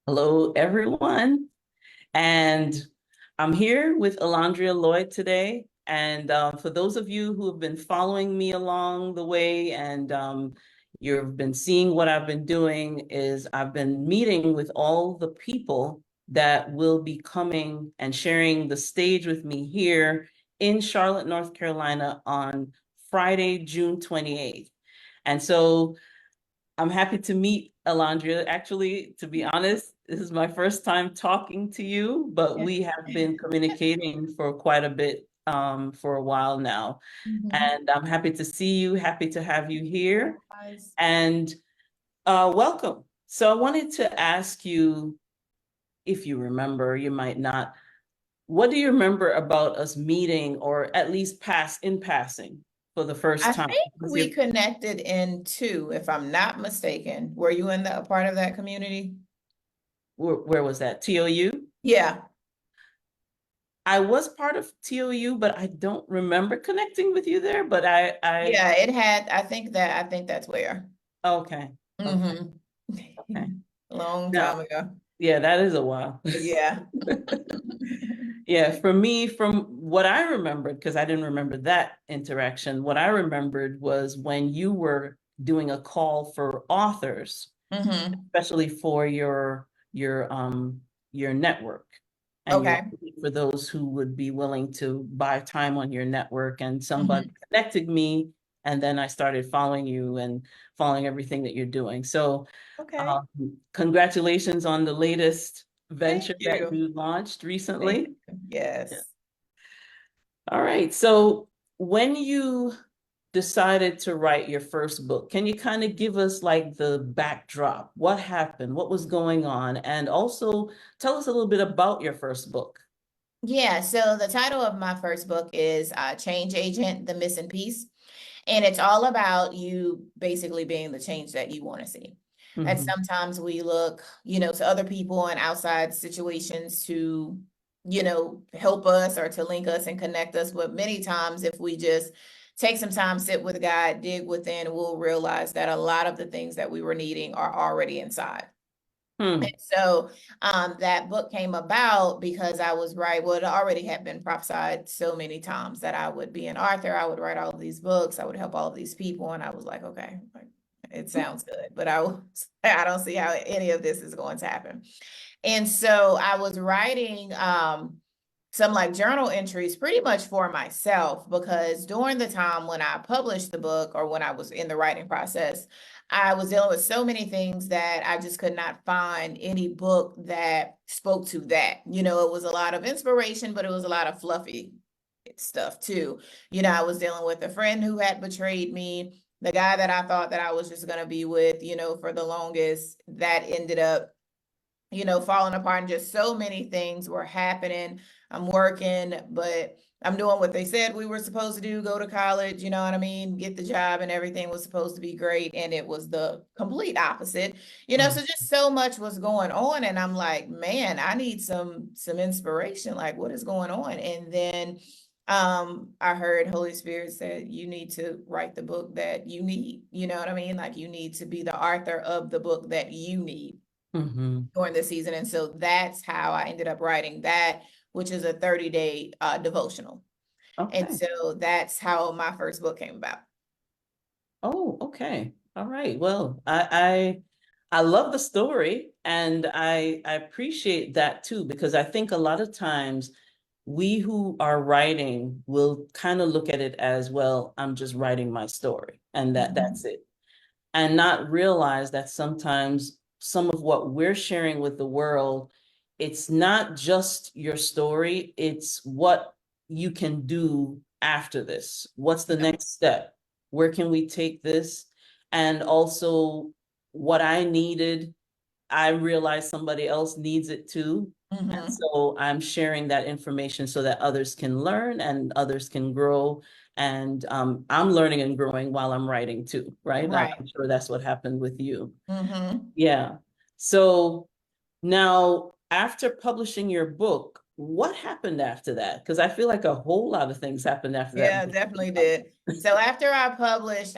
Hello, everyone. And I'm here with Alondria Lloyd today. And for those of you who have been following me along the way and you've been seeing what I've been doing is I've been meeting with all the people that will be coming and sharing the stage with me here in Charlotte, North Carolina on Friday, June 28th. And so I'm happy to meet Alondria. Actually, to be honest, this is my first time talking to you, but we have been communicating for quite a bit for a while now. Mhm. And I'm happy to see you, happy to have you here, Guys. and welcome. So I wanted to ask you, if you remember, you might not, what do you remember about us meeting or at least in passing for the first I time? think Was we your, connected in two, if I'm not mistaken. Were you in the a part of that community? where was that? TOU? Yeah. I was part of TOU, but I don't remember connecting with you there. But Yeah, it had, I think that's where. okay, okay, Hmm. okay. Long Now, time ago. yeah, that is a while. Yeah. Yeah, for me, from what I remembered, because I didn't remember that interaction, what I remembered was when you were doing a call for authors, Hmm. especially for your network, and you're Okay. looking for those who would be willing to buy time on your network. And somebody Hmm. connected me, and then I started following you and following everything that you're doing. So Okay. congratulations on the latest Thank venture that you. you launched Thank recently. you. Yeah. Yes. All right. So when you decided to write your first book, can you kind of give us like the backdrop? What happened? What was going on? And also tell us a little bit about your first book. Yeah, so the title of my first book is Change Agent, The Missing Piece. And it's all about you basically being the change that you want to see. And Hmm. sometimes we look, to other people and outside situations to, help us or to link us and connect us. But many times, if we just take some time, sit with God, dig within, we'll realize that a lot of the things that we were needing are already inside. And Hmm. so that book came about because I was right. Well, it already had been prophesied so many times that I would be an author. I would write all of these books. I would help all of these people. And I was like, okay, like, it sounds good, but I don't see how any of this is going to happen. And so I was writing some like journal entries pretty much for myself because during the time when I published the book or when I was in the writing process, I was dealing with so many things that I just could not find any book that spoke to that. It was a lot of inspiration, but it was a lot of fluffy stuff too. I was dealing with a friend who had betrayed me, the guy that I thought that I was just going to be with, for the longest, that ended up falling apart, and just so many things were happening. I'm working, but I'm doing what they said we were supposed to do, go to college, you know what I mean, get the job, and everything was supposed to be great, and it was the complete opposite. So just so much was going on, and I'm like, man, I need some inspiration. Like, what is going on? And then I heard Holy Spirit said you need to write the book that you need. You know what I mean? Like, you need to be the author of the book that you need Hmm. during the season. And so that's how I ended up writing that, which is a 30-day devotional. And Okay. so that's how my first book came about. Oh, okay. All right. Well, I love the story, and I appreciate that too, because I think a lot of times we who are writing will kind of look at it as, well, I'm just writing my story and that's Mhm. it. And not realize that sometimes some of what we're sharing with the world, it's not just your story, it's what you can do after this. What's the Yep. next step? Where can we take this? And also, what I needed, I realize somebody else needs it too. And Mhm. so I'm sharing that information so that others can learn and others can grow. And I'm learning and growing while I'm writing too, right? Right. I'm sure that's what happened with you. Mhm. Yeah. So now, after publishing your book, what happened after that? Because I feel like a whole lot of things happened after that Yeah, book. definitely did. So after I published,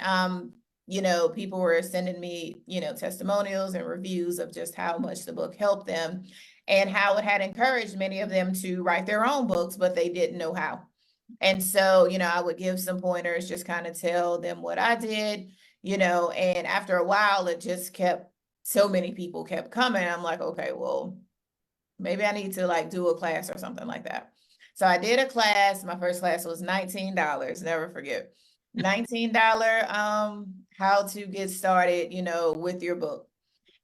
people were sending me, testimonials and reviews of just how much the book helped them and how it had encouraged many of them to write their own books, but they didn't know how. And so, I would give some pointers, just kind of tell them what I did, and after a while, it just kept, so many people kept coming. I'm like, okay, well, maybe I need to like do a class or something like that. So I did a class. My first class was $19, never forget. $19, how to get started, with your book.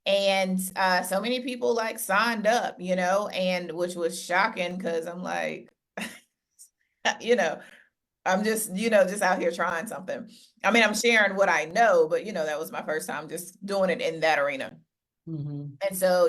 And so many people like signed up, and which was shocking because I'm like, you know, I'm just, just out here trying something. I mean, I'm sharing what I know, but that was my first time just doing it in that arena. Mhm. And so,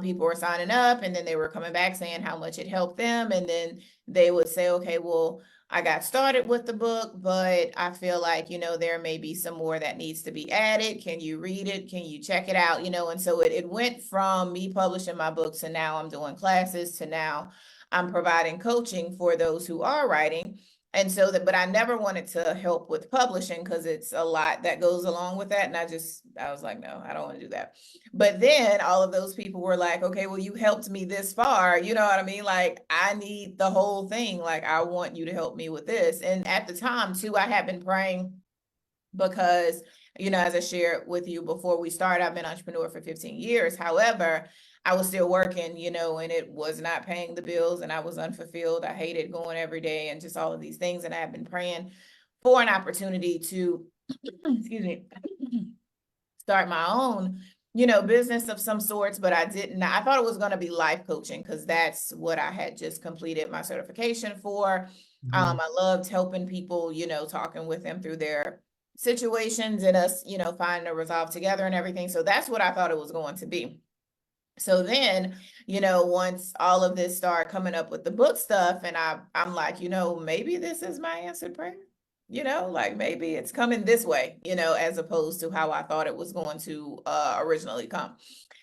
people were signing up and then they were coming back saying how much it helped them. And then they would say, okay, well, I got started with the book, but I feel like, there may be some more that needs to be added. Can you read it? Can you check it out? And so it went from me publishing my book to now I'm doing classes to now I'm providing coaching for those who are writing. And so that, but I never wanted to help with publishing because it's a lot that goes along with that. And I was like, no, I don't want to do that. But then all of those people were like, okay, well, you helped me this far. You know what I mean? Like, I need the whole thing. Like, I want you to help me with this. And at the time, too, I had been praying because, as I shared with you before we started, I've been an entrepreneur for 15 years. However, I was still working, and it was not paying the bills and I was unfulfilled. I hated going every day and just all of these things. And I had been praying for an opportunity to, excuse me, start my own, business of some sorts, but I didn't. I thought it was going to be life coaching because that's what I had just completed my certification for. Mhm. I loved helping people, talking with them through their situations and us, finding a resolve together and everything. So that's what I thought it was going to be. So then, once all of this started coming up with the book stuff, and I'm like, maybe this is my answered prayer. Like maybe it's coming this way, as opposed to how I thought it was going to originally come.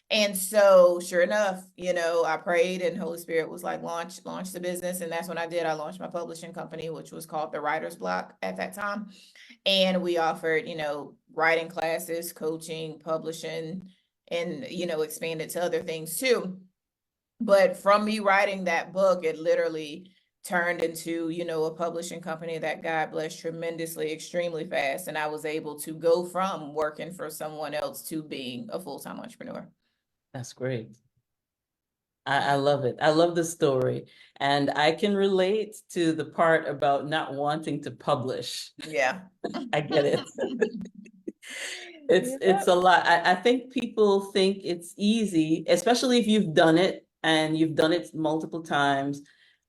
And so sure enough, I prayed and Holy Spirit was like, launch the business. And that's when I did. I launched my publishing company, which was called The Writer's Block at that time. And we offered, writing classes, coaching, publishing, and, expanded to other things too. But from me writing that book, it literally turned into, a publishing company that God bless tremendously, extremely fast. And I was able to go from working for someone else to being a full-time entrepreneur. That's great. I love it. I love the story. And I can relate to the part about not wanting to publish. Yeah. I get it. It's a lot. I think people think it's easy, especially if you've done it and you've done it multiple times,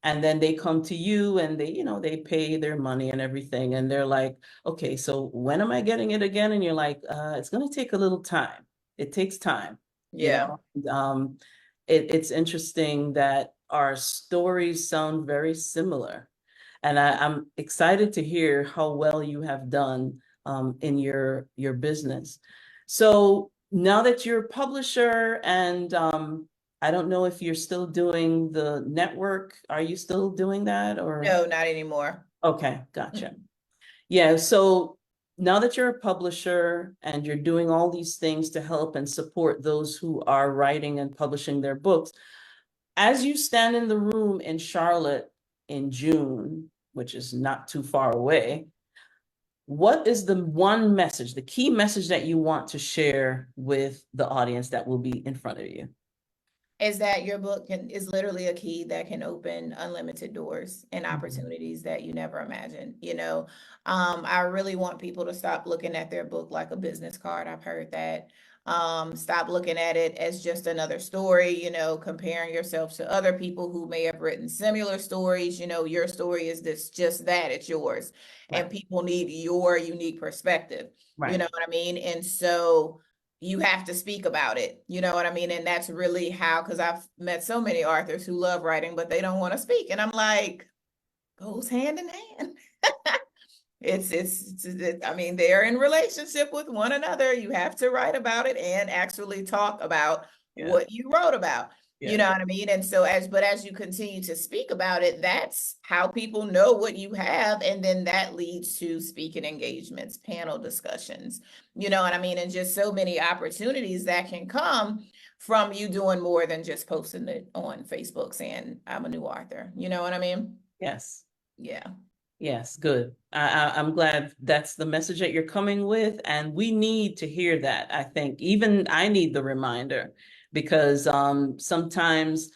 and then they come to you and they pay their money and everything, and they're like, okay, so when am I getting it again? And you're like, it's gonna take a little time. It takes time, you Yeah. know. It's interesting that our stories sound very similar. And I'm excited to hear how well you have done in your business. So now that you're a publisher, and I don't know if you're still doing the network. Are you still doing that or? No, not anymore. Okay, gotcha. Yeah, so now that you're a publisher and you're doing all these things to help and support those who are writing and publishing their books, as you stand in the room in Charlotte in June, which is not too far away, what is the one message, the key message that you want to share with the audience that will be in front of you? Is that your book is literally a key that can open unlimited doors and Mhm. opportunities that you never imagined. I really want people to stop looking at their book like a business card. I've heard that. Stop looking at it as just another story, comparing yourself to other people who may have written similar stories. Your story is just that, it's yours. Right, And people need your unique perspective. You right. know what I mean? And so you have to speak about it. You know what I mean? And that's really how, because I've met so many authors who love writing, but they don't want to speak. And I'm like, goes hand in hand. I mean, they're in relationship with one another. You have to write about it and actually talk about Yeah, what you wrote about. You Yeah. know what I mean? And so as you continue to speak about it, that's how people know what you have. And then that leads to speaking engagements, panel discussions, you know what I mean? And just so many opportunities that can come from you doing more than just posting it on Facebook saying, I'm a new author. You know what I mean? Yes. Yeah. Yes, good. I'm glad that's the message that you're coming with, and we need to hear that. I think even I need the reminder because sometimes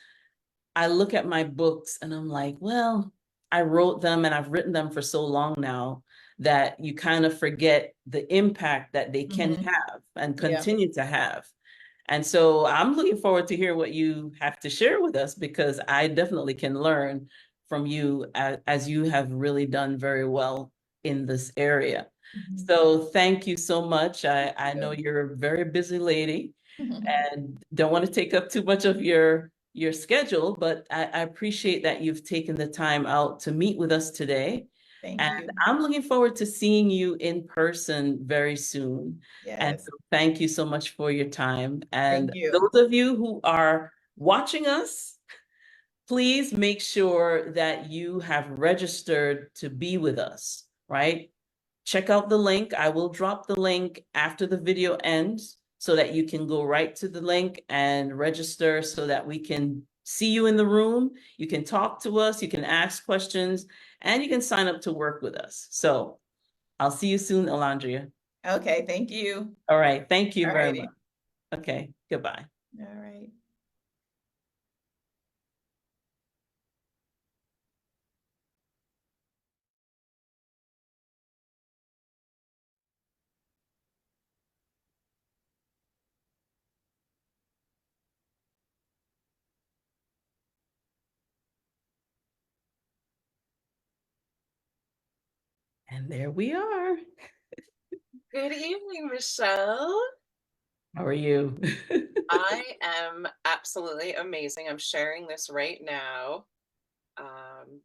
I look at my books and I'm like, well, I wrote them and I've written them for so long now that you kind of forget the impact that they can Mhm. have and Yeah. continue to have. And so I'm looking forward to hear what you have to share with us because I definitely can learn from you as you have really done very well in this area. Mhm. So thank you so much. I know Yeah. you're a very busy lady Mhm. and don't want to take up too much of your schedule, but I appreciate that you've taken the time out to meet with us today. Thank And you. I'm looking forward to seeing you in person very soon. And Yes. so thank you so much for your time. Thank And you. those of you who are watching us, please make sure that you have registered to be with us, right? Check out the link. I will drop the link after the video ends so that you can go right to the link and register so that we can see you in the room. You can talk to us, you can ask questions, and you can sign up to work with us. So I'll see you soon, Alondria. Okay. Thank you. All right. Thank you All very much. righty. Okay. Goodbye. All right. And there we are. Good evening, Michelle. How are you? I am absolutely amazing. I'm sharing this right now. Um,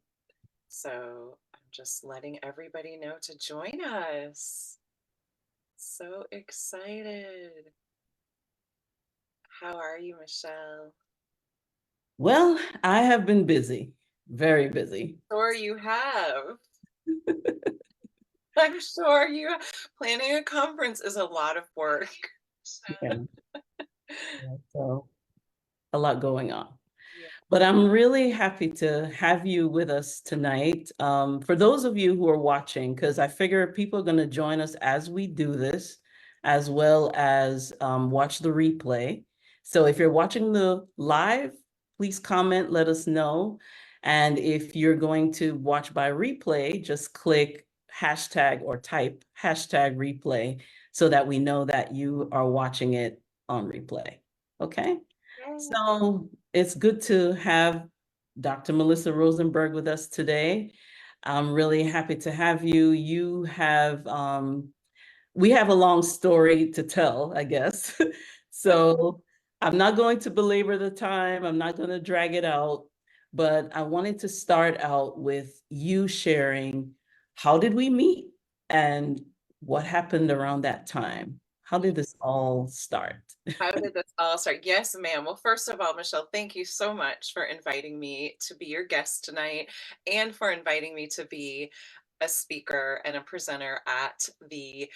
so I'm just letting everybody know to join us. So excited. How are you, Michelle? Well, I have been busy, very busy. Sure you have. I'm sure you planning a conference is a lot of work. Yeah. So a lot going on. Yeah. But I'm really happy to have you with us tonight. For those of you who are watching, because I figure people are going to join us as we do this, as well as watch the replay. So if you're watching the live, please comment, let us know. And if you're going to watch by replay, just click hashtag or type hashtag replay so that we know that you are watching it on replay. Okay? Yay. So it's good to have Dr. Melissa Rosenberg with us today. I'm really happy to have you. We have a long story to tell, I guess. So I'm not going to belabor the time. I'm not going to drag it out, but I wanted to start out with you sharing how did we meet and what happened around that time? How did this all start? How did this all start? Yes, ma'am. Well, first of all, Michelle, thank you so much for inviting me to be your guest tonight and for inviting me to be a speaker and a presenter at the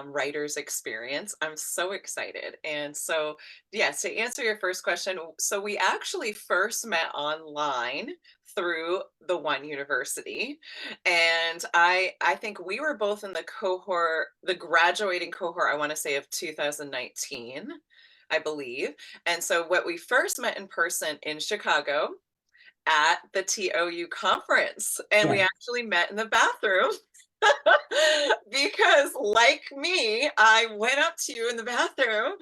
Writers Experience. I'm so excited. And so, yes, to answer your first question, so we actually first met online through the One University. And I think we were both in the cohort, the graduating cohort, I want to say of 2019. I believe. And so what we first met in person in Chicago at the TOU conference, and we Yeah. actually met in the bathroom. Because like me, I went up to you in the bathroom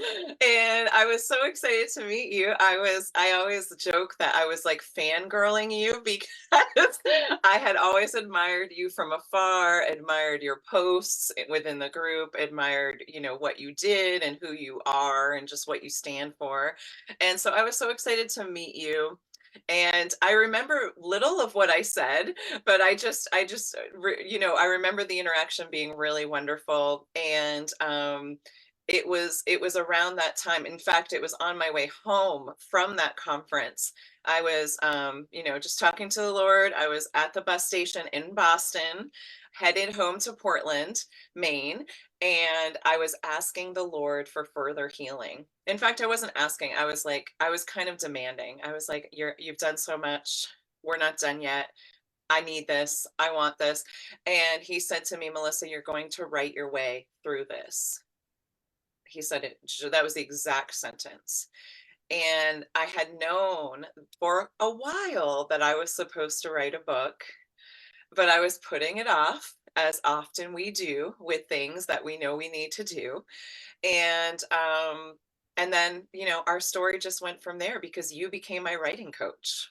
and I was so excited to meet you. I always joke that I was like fangirling you because I had always admired you from afar, admired your posts within the group, admired, what you did and who you are and just what you stand for. And so I was so excited to meet you. And I remember little of what I said, but I remember the interaction being really wonderful. And it was around that time. In fact, it was on my way home from that conference. I was just talking to the Lord. I was at the bus station in Boston, headed home to Portland, Maine, and I was asking the Lord for further healing. In fact, I wasn't asking. I was kind of demanding. I was like, you've done so much. We're not done yet. I need this. I want this. And he said to me, Melissa, you're going to write your way through this. He said it, that was the exact sentence. And I had known for a while that I was supposed to write a book, but I was putting it off, as often we do with things that we know we need to do. And then, our story just went from there because you became my writing coach.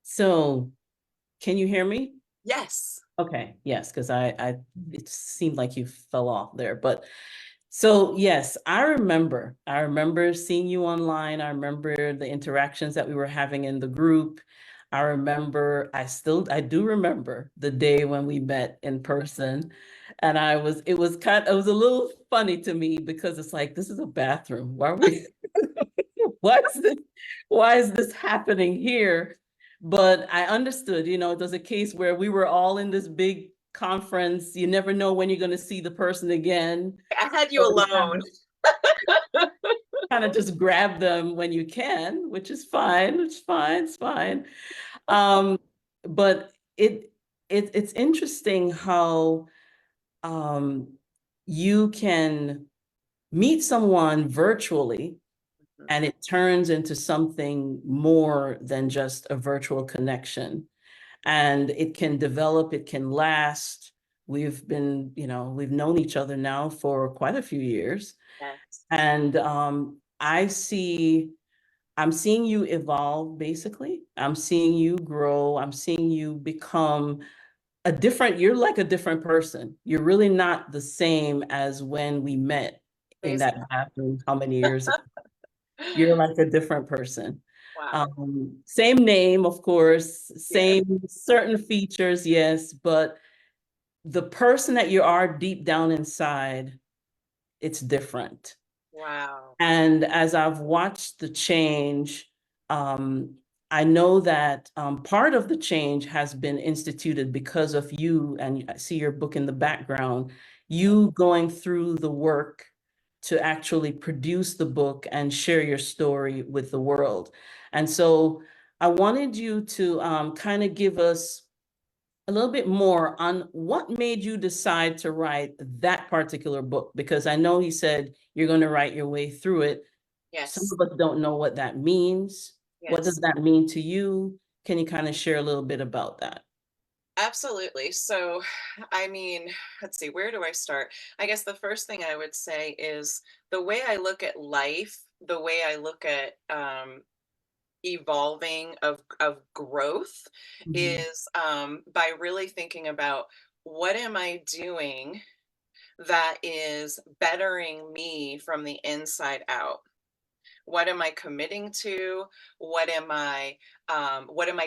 So can you hear me? Yes. Okay, yes, because it seemed like you fell off there. But so yes, I remember seeing you online. I remember the interactions that we were having in the group. I do remember the day when we met in person. And it was a little funny to me because it's like, this is a bathroom. Why are we, why is this happening here? But I understood, there's a case where we were all in this big conference. You never know when you're going to see the person again. I had you So you alone. kind of just grab them when you can, which is fine. It's fine. Um, but it's interesting how you can meet someone virtually and it turns into something more than just a virtual connection. And it can develop, it can last. We've known each other now for quite a few years. Yes. And I'm seeing you evolve, basically. I'm seeing you grow. I'm seeing you become you're like a different person. You're really not the same as when we met in Praise that bathroom, how many years ago? You're like a different person. Wow. Same name, of course, Yeah. same certain features, yes, but the person that you are deep down inside, it's different. Wow. And as I've watched the change, I know that part of the change has been instituted because of you, and I see your book in the background, you going through the work to actually produce the book and share your story with the world. And so I wanted you to kind of give us a little bit more on what made you decide to write that particular book, because I know he said you're going to write your way through it. Some Yes. of us don't know what that means. What does Yes. that mean to you? Can you kind of share a little bit about that? Absolutely. So, I mean, let's see, where do I start? I guess the first thing I would say is the way I look at life, the way I look at evolving of growth Mhm. is by really thinking about what am I doing that is bettering me from the inside out? What am I committing to? What am I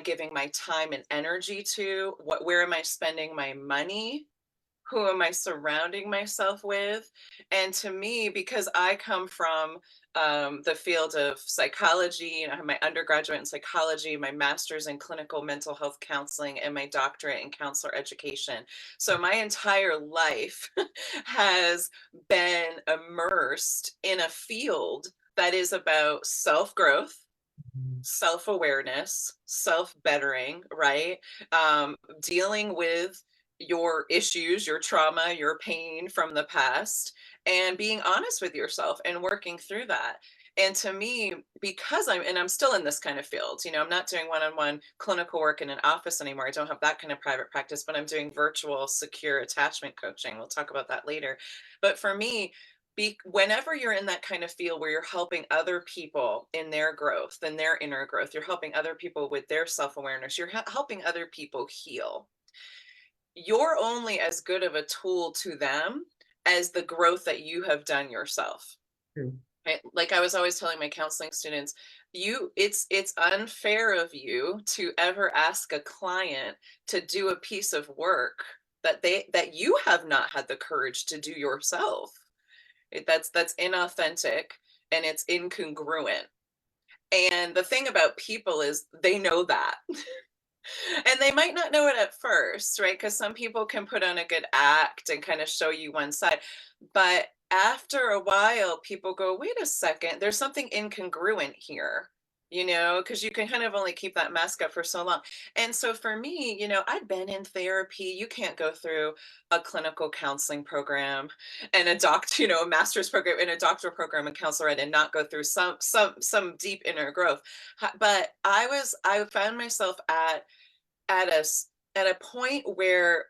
giving my time and energy to? Where am I spending my money? Who am I surrounding myself with? And to me, because I come from the field of psychology, I have my undergraduate in psychology, my master's in clinical mental health counseling, and my doctorate in counselor education. So my entire life has been immersed in a field that is about self growth, self awareness, self bettering, right? Dealing with your issues, your trauma, your pain from the past, and being honest with yourself and working through that. And to me, because I'm still in this kind of field, I'm not doing one-on-one clinical work in an office anymore. I don't have that kind of private practice, but I'm doing virtual secure attachment coaching. We'll talk about that later. But for me, whenever you're in that kind of field where you're helping other people in their growth and their inner growth, you're helping other people with their self-awareness, you're helping other people heal. You're only as good of a tool to them as the growth that you have done yourself. True. Like I was always telling my counseling students, it's unfair of you to ever ask a client to do a piece of work that you have not had the courage to do yourself. That's inauthentic and it's incongruent. And the thing about people is they know that. And they might not know it at first, right? Because some people can put on a good act and kind of show you one side. But after a while, people go, wait a second, there's something incongruent here, because you can kind of only keep that mask up for so long. And so for me, I've been in therapy. You can't go through a clinical counseling program and a master's program and a doctoral program in counselor ed and not go through some deep inner growth. But I found myself at a at a point where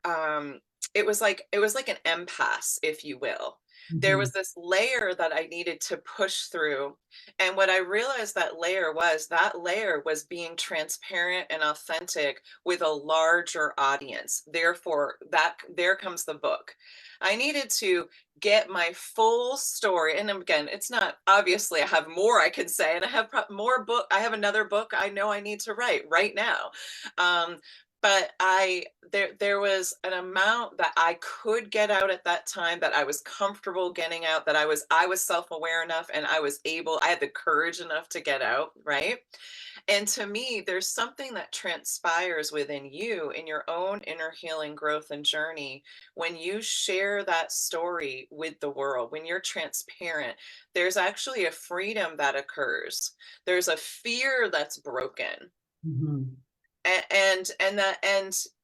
it was like an impasse, if you will. There was this layer that I needed to push through, and what I realized that layer was being transparent and authentic with a larger audience. Therefore, that there comes the book. I needed to get my full story, and again, it's not, obviously I have more I can say, and I have I have another book I know I need to write right now. But there was an amount that I could get out at that time, that I was comfortable getting out, that I was self-aware enough, and I had the courage enough to get out, right? And to me, there's something that transpires within you in your own inner healing growth and journey when you share that story with the world. When you're transparent, there's actually a freedom that occurs. There's a fear that's broken. And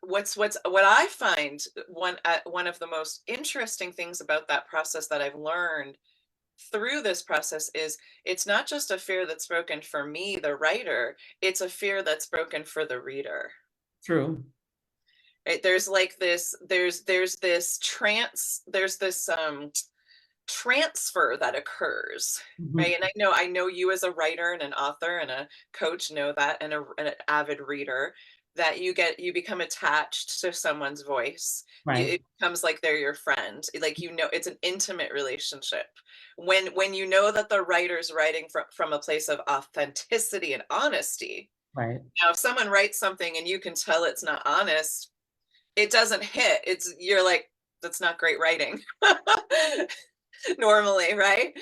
what I find one of the most interesting things about that process that I've learned through this process is it's not just a fear that's broken for me, the writer, it's a fear that's broken for the reader. True. Right? There's this transfer that occurs, right? And I know you as a writer and an author and a coach know that, and an avid reader, that you become attached to someone's voice. Right. It becomes like they're your friend. Like, it's an intimate relationship. When you know that the writer's writing from a place of authenticity and honesty. Right. Now, if someone writes something and you can tell it's not honest, it doesn't hit. You're like, that's not great writing. Normally, right?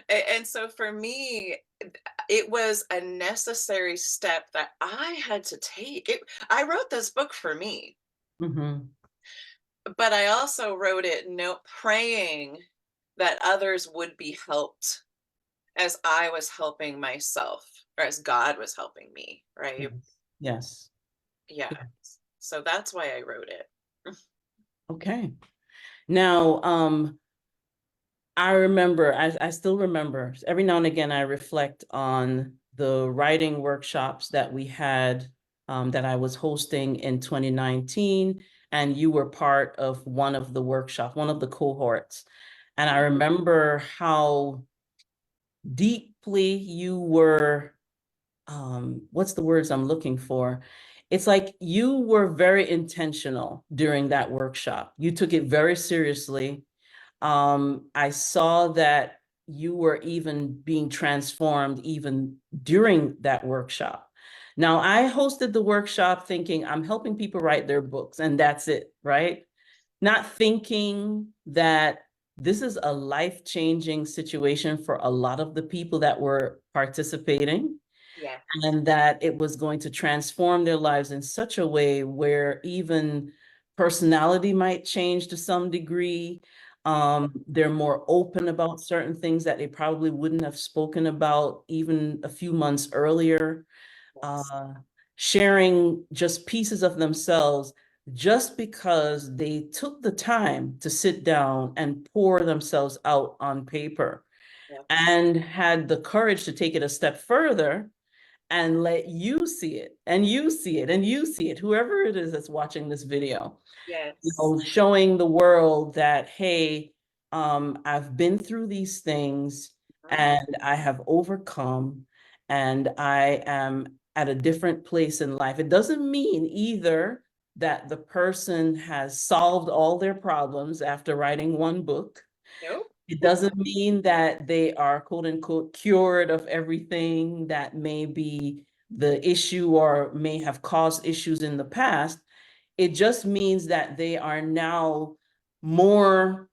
And so for me, it was a necessary step that I had to take. I wrote this book for me, but I also wrote it praying that others would be helped as I was helping myself, or as God was helping me, right? Yes. Yeah. So that's why I wrote it. Okay. Now, I remember, I still remember, every now and again, I reflect on the writing workshops that we had, that I was hosting in 2019, and you were part of one of the workshops, one of the cohorts. And I remember how deeply you were, what's the words I'm looking for? It's like you were very intentional during that workshop. You took it very seriously. I saw that you were even being transformed even during that workshop. Now, I hosted the workshop thinking I'm helping people write their books, and that's it, right? Not thinking that this is a life-changing situation for a lot of the people that were participating. Yeah. And that it was going to transform their lives in such a way where even personality might change to some degree. They're more open about certain things that they probably wouldn't have spoken about even a few months earlier. Sharing just pieces of themselves just because they took the time to sit down and pour themselves out on paper, and had the courage to take it a step further and let you see it, and you see it, and you see it, whoever it is that's watching this video. Yes. Showing the world that, hey, I've been through these things and I have overcome, and I am at a different place in life. It doesn't mean either that the person has solved all their problems after writing one book. Nope. It doesn't mean that they are quote unquote cured of everything that may be the issue or may have caused issues in the past. It just means that they are now more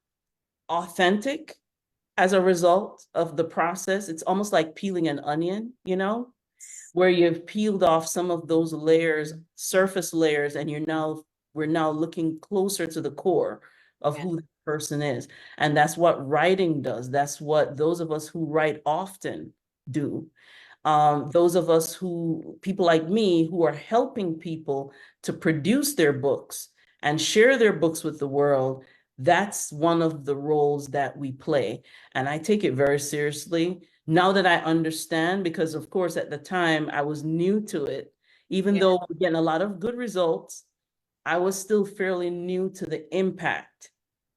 authentic as a result of the process. It's almost like peeling an onion, where you've peeled off some of those layers, surface layers, and we're now looking closer to the core of Yeah. who the person is. And that's what writing does. That's what those of us who write often do. Those of us people like me, who are helping people to produce their books and share their books with the world, that's one of the roles that we play. And I take it very seriously now that I understand, because of course, at the time I was new to it, even Yeah. though we're getting a lot of good results, I was still fairly new to the impact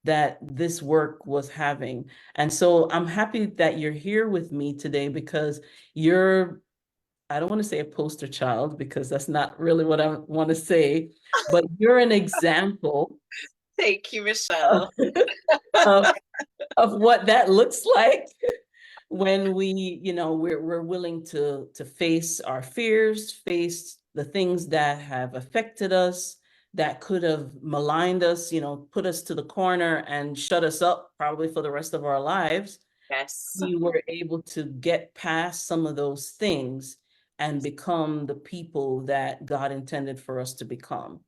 that this work was having. And so I'm happy that you're here with me today, because you're, I don't want to say a poster child, because that's not really what I want to say, but you're an example Thank you, of, Michelle. of, of what that looks like when we're willing to face our fears, face the things that have affected us, that could have maligned us, put us to the corner and shut us up probably for the rest of our lives. Yes. We were able to get past some of those things and become the people that God intended for us to become.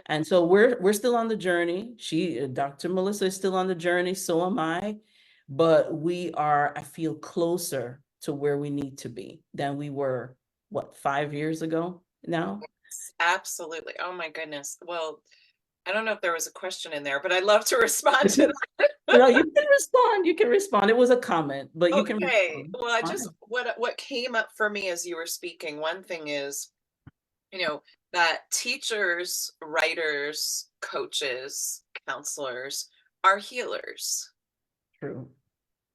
And so we're still on the journey. Dr. Melissa is still on the journey, so am I. But we are, I feel, closer to where we need to be than we were, what, 5 years ago now? Absolutely. Oh my goodness. Well, I don't know if there was a question in there, but I'd love to respond to that. You can respond. You can respond. It was a comment, but you can Okay. respond. Well, I just what came up for me as you were speaking, one thing is, that teachers, writers, coaches, counselors are healers. True.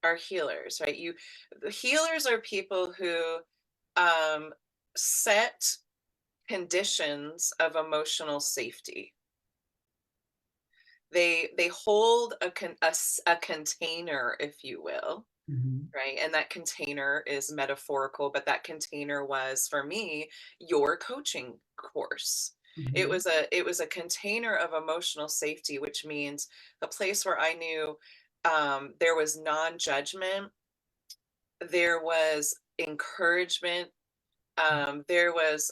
Are healers, right? The healers are people who set conditions of emotional safety. They hold a container, if you will, right? And that container is metaphorical, but that container was, for me, your coaching course. It was a container of emotional safety, which means a place where I knew there was non-judgment, there was encouragement, there was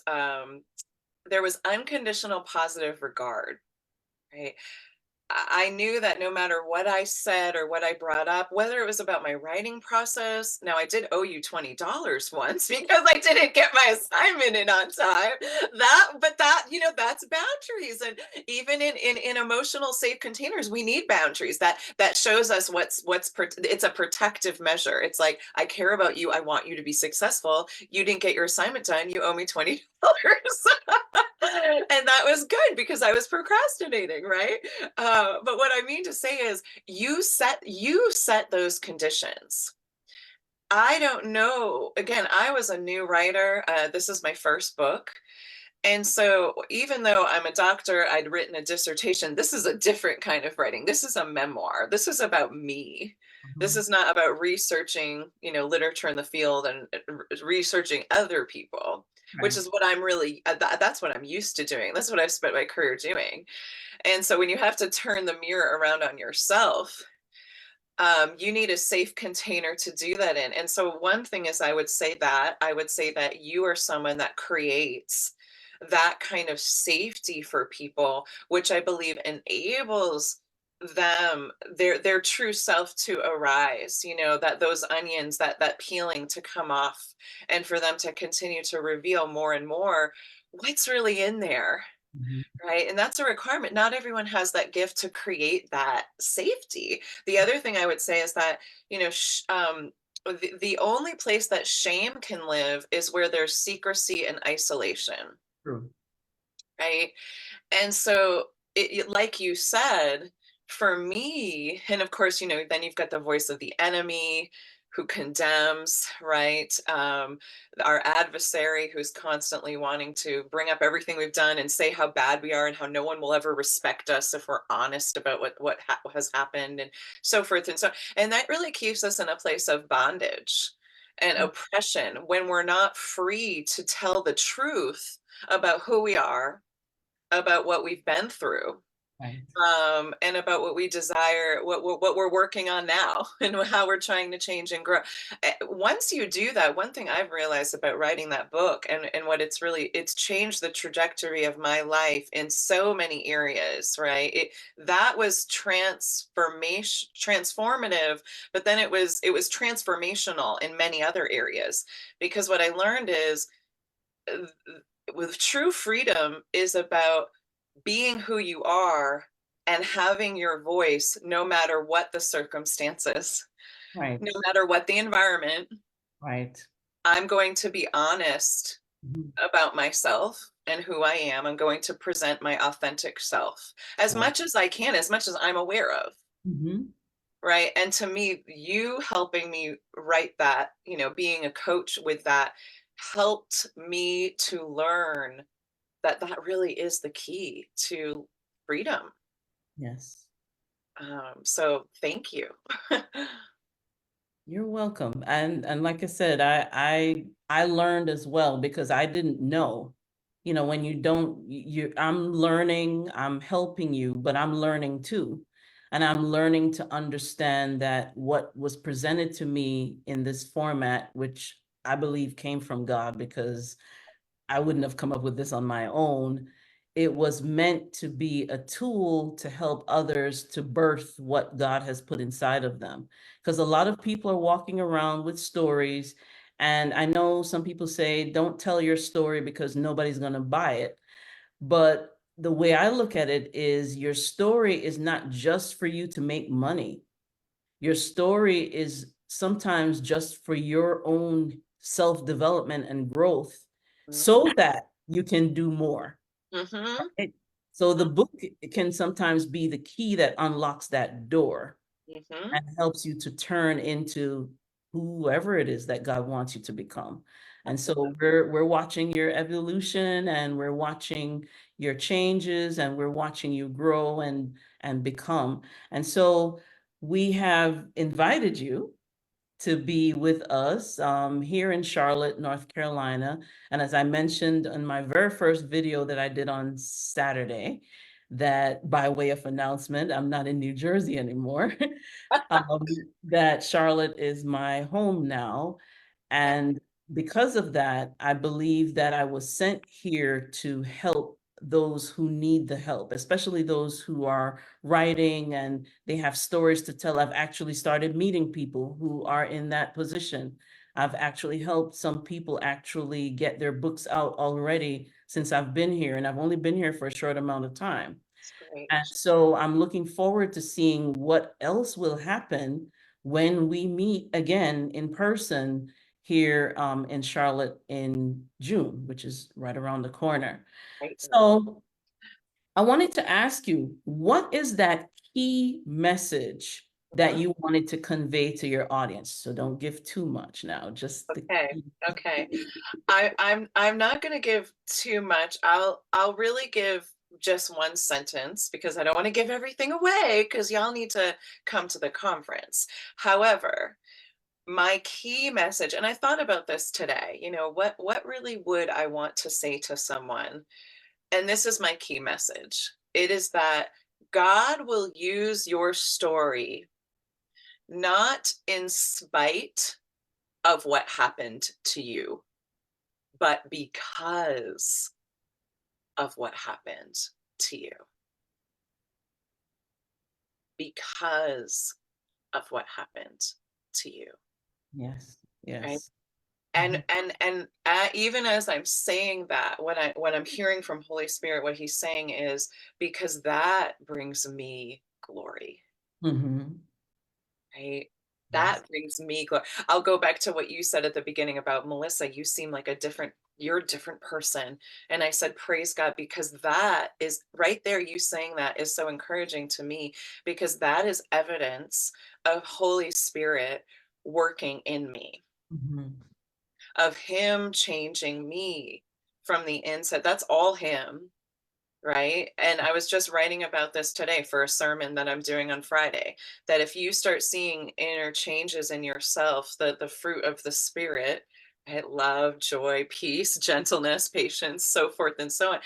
unconditional positive regard, right? I knew that no matter what I said or what I brought up, whether it was about my writing process, now I did owe you $20 once because I didn't get my assignment in on time. That's boundaries. And even in emotional safe containers, we need boundaries. That shows us it's a protective measure. It's like, I care about you. I want you to be successful. You didn't get your assignment done. You owe me $20. And that was good because I was procrastinating, right? But what I mean to say is, you set those conditions. I don't know. Again, I was a new writer. This is my first book. And so even though I'm a doctor, I'd written a dissertation. This is a different kind of writing. This is a memoir. This is about me. This is not about researching, literature in the field and researching other people, which is what I'm really, that's what I'm used to doing. That's what I've spent my career doing. And so when you have to turn the mirror around on yourself, you need a safe container to do that in. And so one thing is, I would say that you are someone that creates that kind of safety for people, which I believe enables them, their true self to arise, that those onions, that peeling to come off, and for them to continue to reveal more and more what's really in there. Right. And that's a requirement. Not everyone has that gift to create that safety. The other thing I would say is that, the only place that shame can live is where there's secrecy and isolation. True. Right. And so, like you said, for me, and of course, then you've got the voice of the enemy who condemns, right? Our adversary who's constantly wanting to bring up everything we've done and say how bad we are and how no one will ever respect us if we're honest about what has happened, and so forth and so. And that really keeps us in a place of bondage and oppression when we're not free to tell the truth about who we are, about what we've been through, Right. and about what we desire, what we're working on now, and how we're trying to change and grow. Once you do that, one thing I've realized about writing that book, and what it's changed the trajectory of my life in so many areas, right? That was transformative, but then it was transformational in many other areas, because what I learned is, uh, with true freedom is about being who you are and having your voice no matter what the circumstances, Right. no matter what the environment. Right. I'm going to be honest Mhm. about myself and who I am. I'm going to present my authentic self as Right. much as I can, as much as I'm aware of. Mhm. Right. And to me, you helping me write that, being a coach with that, helped me to learn that that really is the key to freedom. Yes. So thank you. You're welcome. And like I said, I learned as well because I didn't know. You know, when you don't you I'm learning, I'm helping you, but I'm learning too. And I'm learning to understand that what was presented to me in this format, which I believe came from God, because I wouldn't have come up with this on my own. It was meant to be a tool to help others to birth what God has put inside of them. Because a lot of people are walking around with stories. And I know some people say, don't tell your story because nobody's going to buy it. But the way I look at it is your story is not just for you to make money. Your story is sometimes just for your own self-development and growth so that you can do more. Mm-hmm. Right? So the book can sometimes be the key that unlocks that door Mm-hmm. and helps you to turn into whoever it is that God wants you to become. And Absolutely. so we're watching your evolution, and we're watching your changes, and we're watching you grow and become. And so we have invited you to be with us here in Charlotte, North Carolina. And as I mentioned in my very first video that I did on Saturday, that by way of announcement, I'm not in New Jersey anymore, um, that Charlotte is my home now. And because of that, I believe that I was sent here to help those who need the help, especially those who are writing and they have stories to tell. I've actually started meeting people who are in that position. I've actually helped some people actually get their books out already since I've been here, and I've only been here for a short amount of time. That's great. And so I'm looking forward to seeing what else will happen when we meet again in person here in Charlotte in June, which is right around the corner. Right. So I wanted to ask you, what is that key message that Mhm. you wanted to convey to your audience? So don't give too much now, just the Okay. key. Okay. I'm not going to give too much. I'll really give just one sentence because I don't want to give everything away because y'all need to come to the conference. However, my key message, and I thought about this today, what really would I want to say to someone? And this is my key message. It is that God will use your story not in spite of what happened to you, but because of what happened to you. Because of what happened to you, Yes, right? yes. And Mhm. even as I'm saying that, when I'm hearing from Holy Spirit, what He's saying is because that brings me glory, Mhm. right? Yes. That brings me glory. I'll go back to what you said at the beginning about Melissa. You seem like you're a different person. And I said, praise God, because that is right there. You saying that is so encouraging to me because that is evidence of Holy Spirit working in me, Mhm. of him changing me from the inside. That's all him, right? And I was just writing about this today for a sermon that I'm doing on Friday, that if you start seeing inner changes in yourself, the fruit of the spirit, right? Love, joy, peace, gentleness, patience, so forth and so on,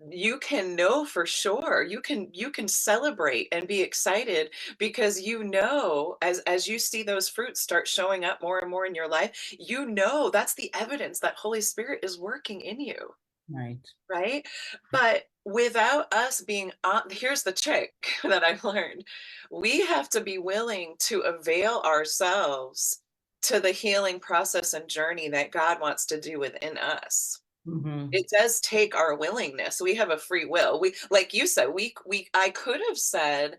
you can know for sure. You can celebrate and be excited, because you know, as you see those fruits start showing up more and more in your life, you know that's the evidence that Holy Spirit is working in you, Right. right? But without us being on, here's the trick that I've learned. We have to be willing to avail ourselves to the healing process and journey that God wants to do within us. Mhm. It does take our willingness. We have a free will. We, like you said, I could have said,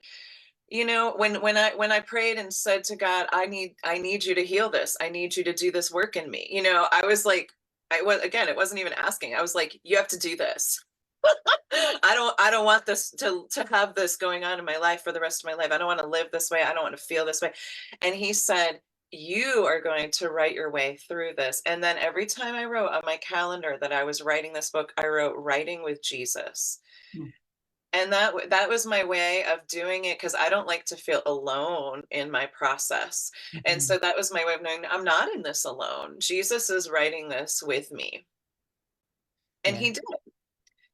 when I prayed and said to God, I need you to heal this. I need you to do this work in me. I was like, it wasn't even asking. I was like, you have to do this. I don't want this to have this going on in my life for the rest of my life. I don't want to live this way. I don't want to feel this way. And he said, you are going to write your way through this. And then every time I wrote on my calendar that I was writing this book, I wrote writing with Jesus. Mm. And that was my way of doing it, because I don't like to feel alone in my process. And Mhm. so that was my way of knowing I'm not in this alone. Jesus is writing this with me. And Yeah. he did,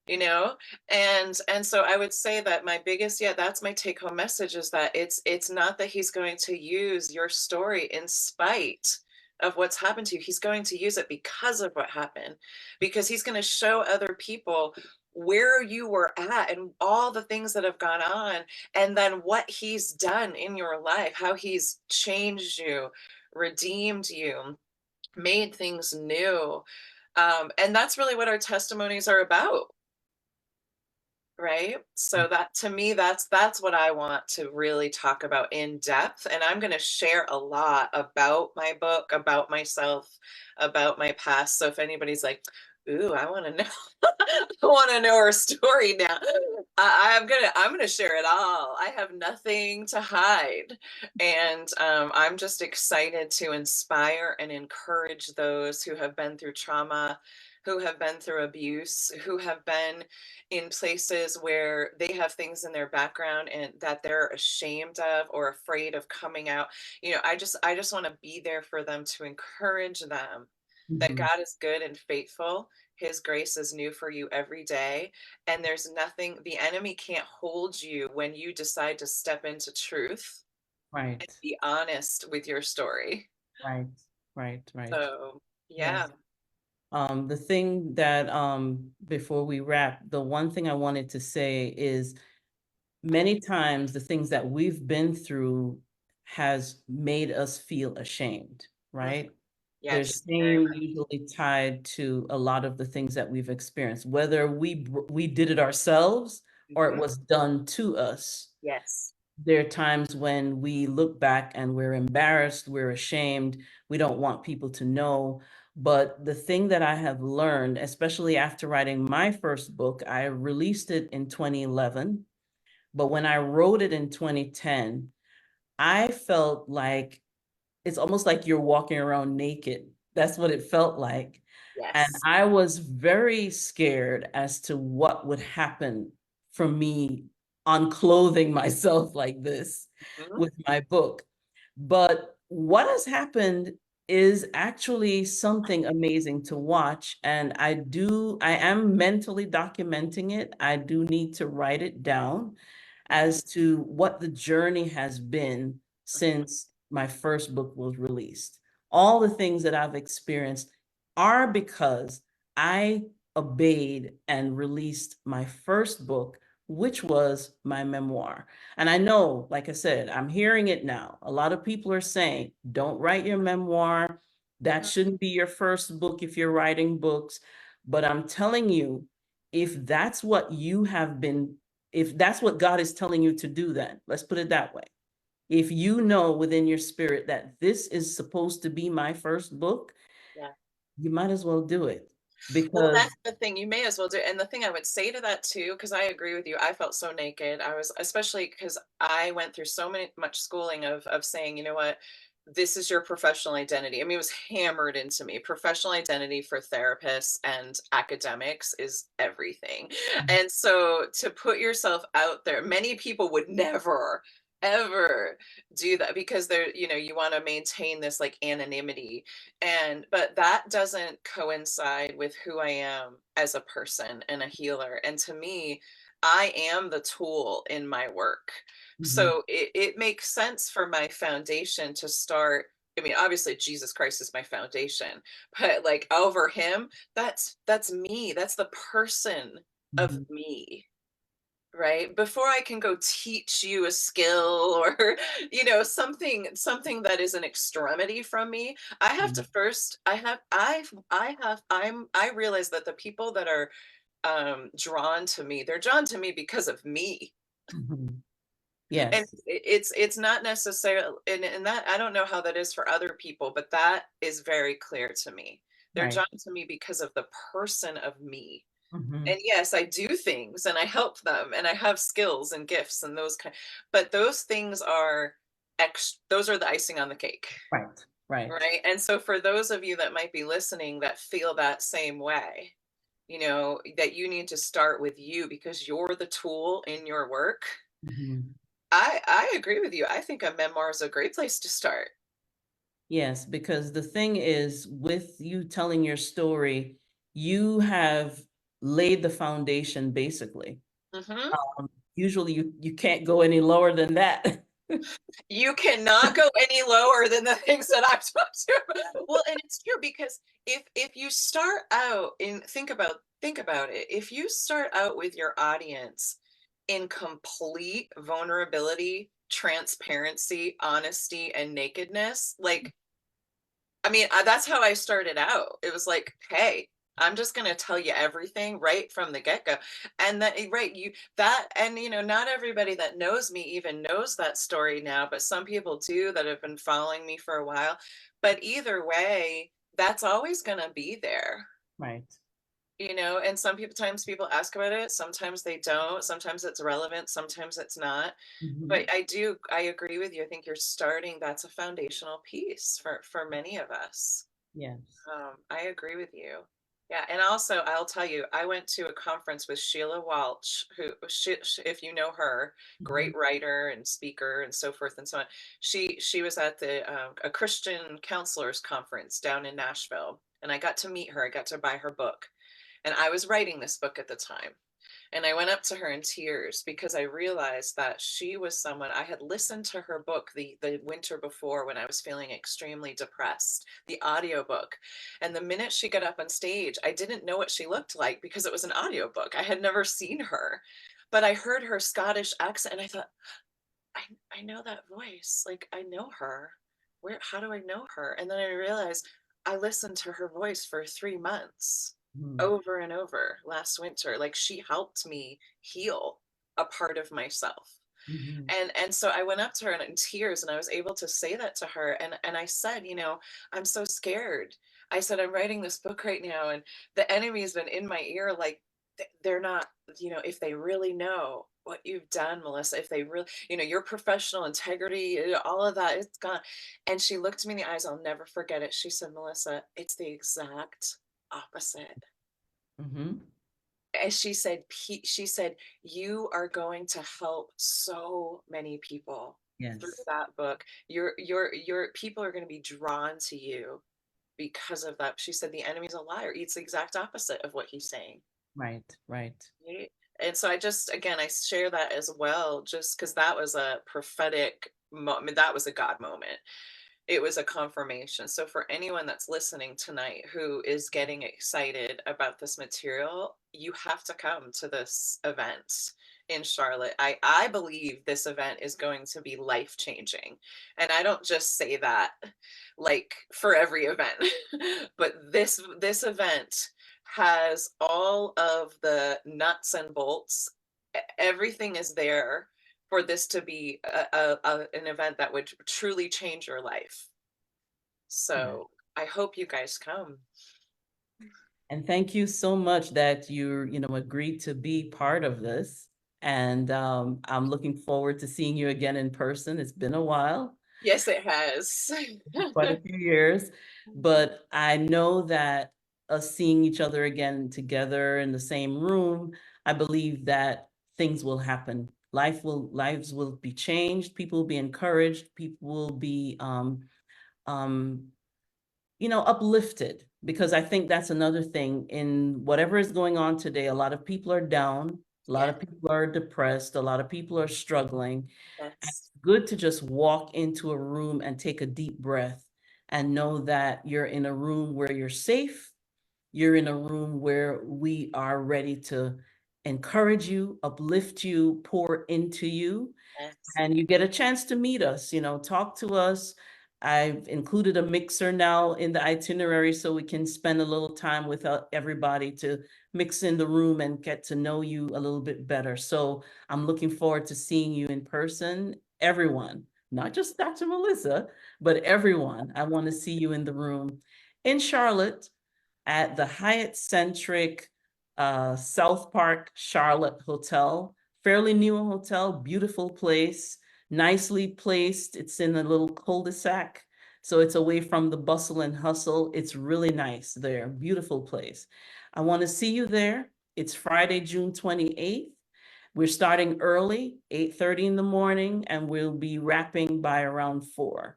you know and so I would say that my biggest, that's my take home message, is that it's not that he's going to use your story in spite of what's happened to you. He's going to use it because of what happened, because he's going to show other people where you were at and all the things that have gone on, and then what he's done in your life, how he's changed you, redeemed you, made things new. And that's really what our testimonies are about, right? So that, to me, that's what I want to really talk about in depth. And I'm going to share a lot about my book, about myself, about my past. So if anybody's like, ooh, I want to know, I want to know her story now, I'm gonna share it all. I have nothing to hide. And I'm just excited to inspire and encourage those who have been through trauma, who have been through abuse, who have been in places where they have things in their background and that they're ashamed of or afraid of coming out. I just want to be there for them, to encourage them that Mhm. God is good and faithful. His grace is new for you every day. And there's nothing, the enemy can't hold you when you decide to step into truth and Right. be honest with your story. Right. Right. Right. So, yeah. Yes. The thing that before we wrap, the one thing I wanted to say is many times the things that we've been through has made us feel ashamed, Mhm. right? Yes, There's very shame much. usually tied to a lot of the things that we've experienced, whether we did it ourselves or it Mhm. was done to us. Yes. There are times when we look back and we're embarrassed, we're ashamed, we don't want people to know. But the thing that I have learned, especially after writing my first book, I released it in 2011. But when I wrote it in 2010, I felt like it's almost like you're walking around naked. That's what it felt like. And Yes. I was very scared as to what would happen from me unclothing myself like this Mhm. with my book. But what has happened is actually something amazing to watch. And I am mentally documenting it. I do need to write it down Mhm. as to what the journey has been Mhm. since my first book was released. All the things that I've experienced are because I obeyed and released my first book, which was my memoir. And I know, like I said, I'm hearing it now. A lot of people are saying, don't write your memoir. That Mhm. shouldn't be your first book if you're writing books. But I'm telling you, if that's what you have been, if that's what God is telling you to do, then let's put it that way. If you know within your spirit that this is supposed to be my first book, Yeah. you might as well do it Well, that's because the thing. You may as well do it. And the thing I would say to that too, because I agree with you, I felt so naked. I was, especially because I went through so much schooling of saying, you know what, this is your professional identity. I mean, it was hammered into me. Professional identity for therapists and academics is everything. And so to put yourself out there, many people would never, ever do that because they're, you know, you want to maintain this like anonymity. But that doesn't coincide with who I am as a person and a healer. And to me, I am the tool in my work. So it makes sense for my foundation to start. I mean, obviously Jesus Christ is my foundation, but like over him, that's me. That's the person of me, right? Before I can go teach you a skill or, you know, something that is an extremity from me, I have to first, I realize that the people that are drawn to me, they're drawn to me because of me. And Yes. it's not necessarily, and that I don't know how that is for other people, but that is very clear to me. They're Right. drawn to me because of the person of me. Mm-hmm. And yes, I do things and I help them and I have skills and gifts and those kind, but those things are those are the icing on the cake. Right. Right. Right. And so for those of you that might be listening that feel that same way, you know, that you need to start with you because you're the tool in your work. Mm-hmm. I agree with you. I think a memoir is a great place to start. Yes, because the thing is, with you telling your story, you have laid the foundation basically. Hmm. Usually you can't go any lower than that. You cannot go any lower than the things that I've talked about. Well, and it's true because if you start out in think about it. If you start out with your audience in complete vulnerability, transparency, honesty, and nakedness, like I mean, that's how I started out. It was like, hey, I'm just going to tell you everything right from the get-go. And that, right, you that, and you know, not everybody that knows me even knows that story now, but some people do that have been following me for a while. But either way, that's always going to be there. Right. You know, and sometimes people ask about it, sometimes they don't, sometimes it's relevant, sometimes it's not. But I agree with you. I think you're starting, that's a foundational piece for many of us. Yes. I agree with you. Yeah, and also I'll tell you, I went to a conference with Sheila Walsh, who, if you know her, great writer and speaker and so forth and so on. She was at the a Christian counselors conference down in Nashville, and I got to meet her. I got to buy her book, and I was writing this book at the time. And I went up to her in tears because I realized that she was someone I had listened to her book the winter before when I was feeling extremely depressed, the audiobook. And the minute she got up on stage, I didn't know what she looked like because it was an audiobook. I had never seen her. But I heard her Scottish accent and I thought, I know that voice. Like I know her. How do I know her? And then I realized I listened to her voice for 3 months over and over last winter. Like she helped me heal a part of myself. And so I went up to her in tears and I was able to say that to her. And I said, you know, I'm so scared. I said, I'm writing this book right now and the enemy has been in my ear. Like they're not, you know, if they really know what you've done, Melissa, if they really, you know, your professional integrity, all of that, it's gone. And she looked me in the eyes. I'll never forget it. She said, Melissa, it's the exact opposite. As she said, you are going to help so many people through Yes. that book. Your people are going to be drawn to you because of that. She said the enemy's a liar. It's the exact opposite of what he's saying. Right. Right. Right? And so I just, again, I share that as well, just because that was a prophetic moment. That was a God moment. It was a confirmation. So for anyone that's listening tonight who is getting excited about this material, you have to come to this event in Charlotte. I believe this event is going to be life changing. And I don't just say that like for every event, but this event has all of the nuts and bolts. Everything is there for this to be an event that would truly change your life. So I hope you guys come. And thank you so much that agreed to be part of this. And I'm looking forward to seeing you again in person. It's been a while. Yes, it has. quite a few years, but I know that us seeing each other again together in the same room, I believe that things will happen. Lives will be changed, people will be encouraged, people will be um, uplifted, because I think that's another thing in whatever is going on today. A lot of people are down, a lot Yeah. of people are depressed, a lot of people are struggling. Yes. It's good to just walk into a room and take a deep breath and know that you're in a room where you're safe. You're in a room where we are ready to encourage you, uplift you, pour into you, Yes. and you get a chance to meet us, talk to us. I've included a mixer now in the itinerary so we can spend a little time with everybody to mix in the room and get to know you a little bit better. So I'm looking forward to seeing you in person, everyone, not just Dr. Melissa, but everyone. I want to see you in the room in Charlotte at the Hyatt Centric South Park Charlotte Hotel. Fairly new hotel, beautiful place, nicely placed. It's in a little cul-de-sac, so it's away from the bustle and hustle. It's really nice there, beautiful place. I want to see you there. It's Friday, June 28th. We're starting early, 8:30 in the morning, and we'll be wrapping by around 4.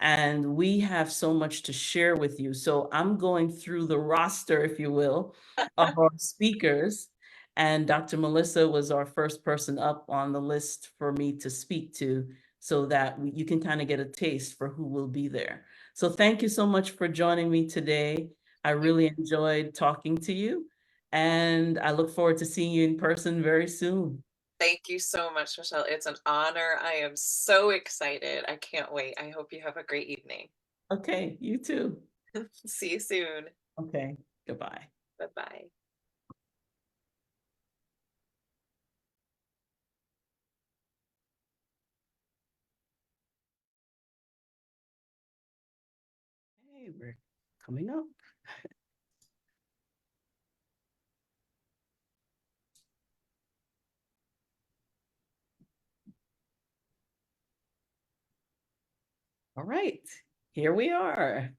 And we have so much to share with you. So I'm going through the roster, if you will, of our speakers. And Dr. Melissa was our first person up on the list for me to speak to, so that you can kind of get a taste for who will be there. So thank you so much for joining me today. I really enjoyed talking to you, and I look forward to seeing you in person very soon. Thank you so much, Michelle. It's an honor. I am so excited. I can't wait. I hope you have a great evening. Okay, you too. See you soon. Okay, goodbye. Bye-bye. Hey, we're coming up. All right, here we are.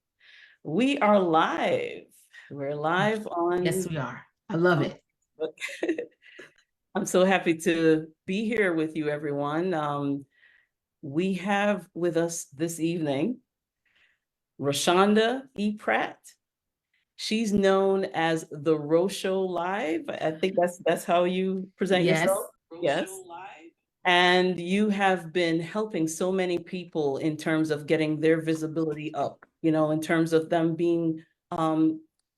We are live. We're live on. Yes, we are. I love it. I'm so happy to be here with you, everyone. We have with us this evening Rashonda E. Pratt. She's known as the Rosho Live. I think that's how you present Yes. yourself. Yes. And you have been helping so many people in terms of getting their visibility up, in terms of them being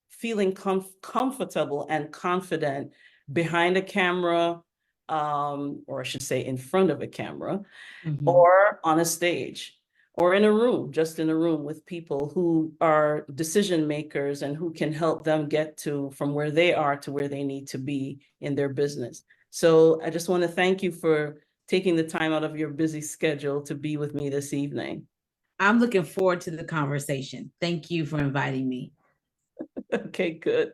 feeling comfortable and confident behind a camera, or I should say in front of a camera, or on a stage, or in a room, just in a room with people who are decision makers and who can help them get from where they are to where they need to be in their business. So I just want to thank you for taking the time out of your busy schedule to be with me this evening. I'm looking forward to the conversation. Thank you for inviting me. Okay, good.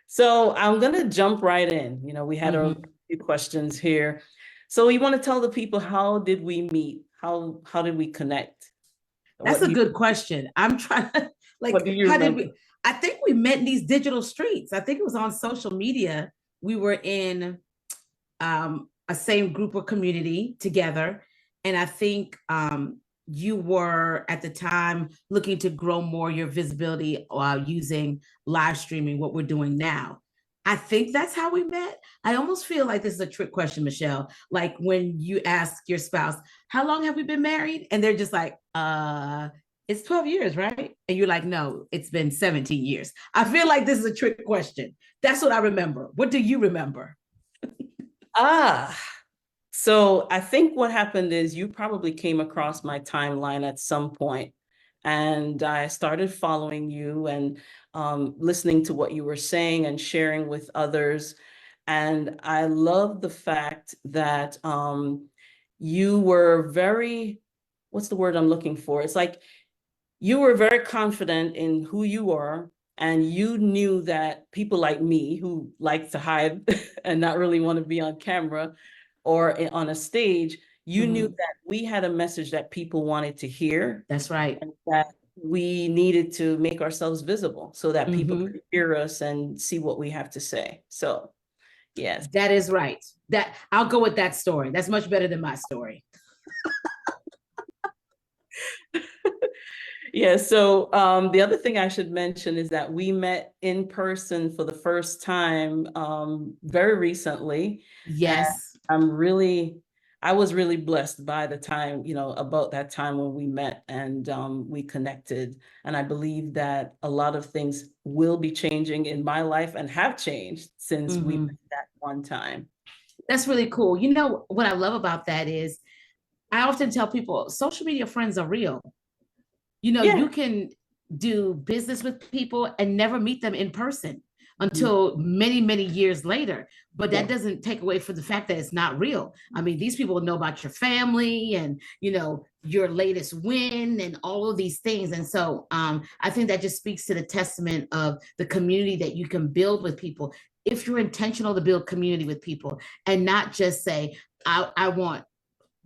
So I'm going to jump right in. We had a few questions here. So you want to tell the people, how did we meet? How did we connect? That's a good question. I'm trying to, what do you how remember? did we? I think we met in these digital streets. I think it was on social media. We were in a same group or community together. And I think you were at the time looking to grow more your visibility while using live streaming, what we're doing now. I think that's how we met. I almost feel like this is a trick question, Michelle. Like when you ask your spouse, how long have we been married? And they're just like, it's 12 years, right? And you're like, no, it's been 17 years. I feel like this is a trick question. That's what I remember. What do you remember? So I think what happened is you probably came across my timeline at some point, and I started following you and listening to what you were saying and sharing with others. And I love the fact that you were very, what's the word I'm looking for? It's like you were very confident in who you are, and you knew that people like me who like to hide and not really want to be on camera or on a stage, You knew Mhm. that we had a message that people wanted to hear, That's right. and that we needed to make ourselves visible so that people Mhm. could hear us and see what we have to say. So, yes. That is right. That I'll go with that story. That's much better than my story. Yeah, so the other thing I should mention is that we met in person for the first time very recently. And Yes. I was really blessed by the time, about that time when we met and we connected. And I believe that a lot of things will be changing in my life and have changed since we Mhm. met that one time. That's really cool. You know what I love about that is I often tell people social media friends are real. You know, Yeah. you can do business with people and never meet them in person Mhm. until many, many years later. But that Yeah. doesn't take away from the fact that it's not real. I mean, these people know about your family and, your latest win and all of these things. And so I think that just speaks to the testament of the community that you can build with people if you're intentional to build community with people and not just say, I want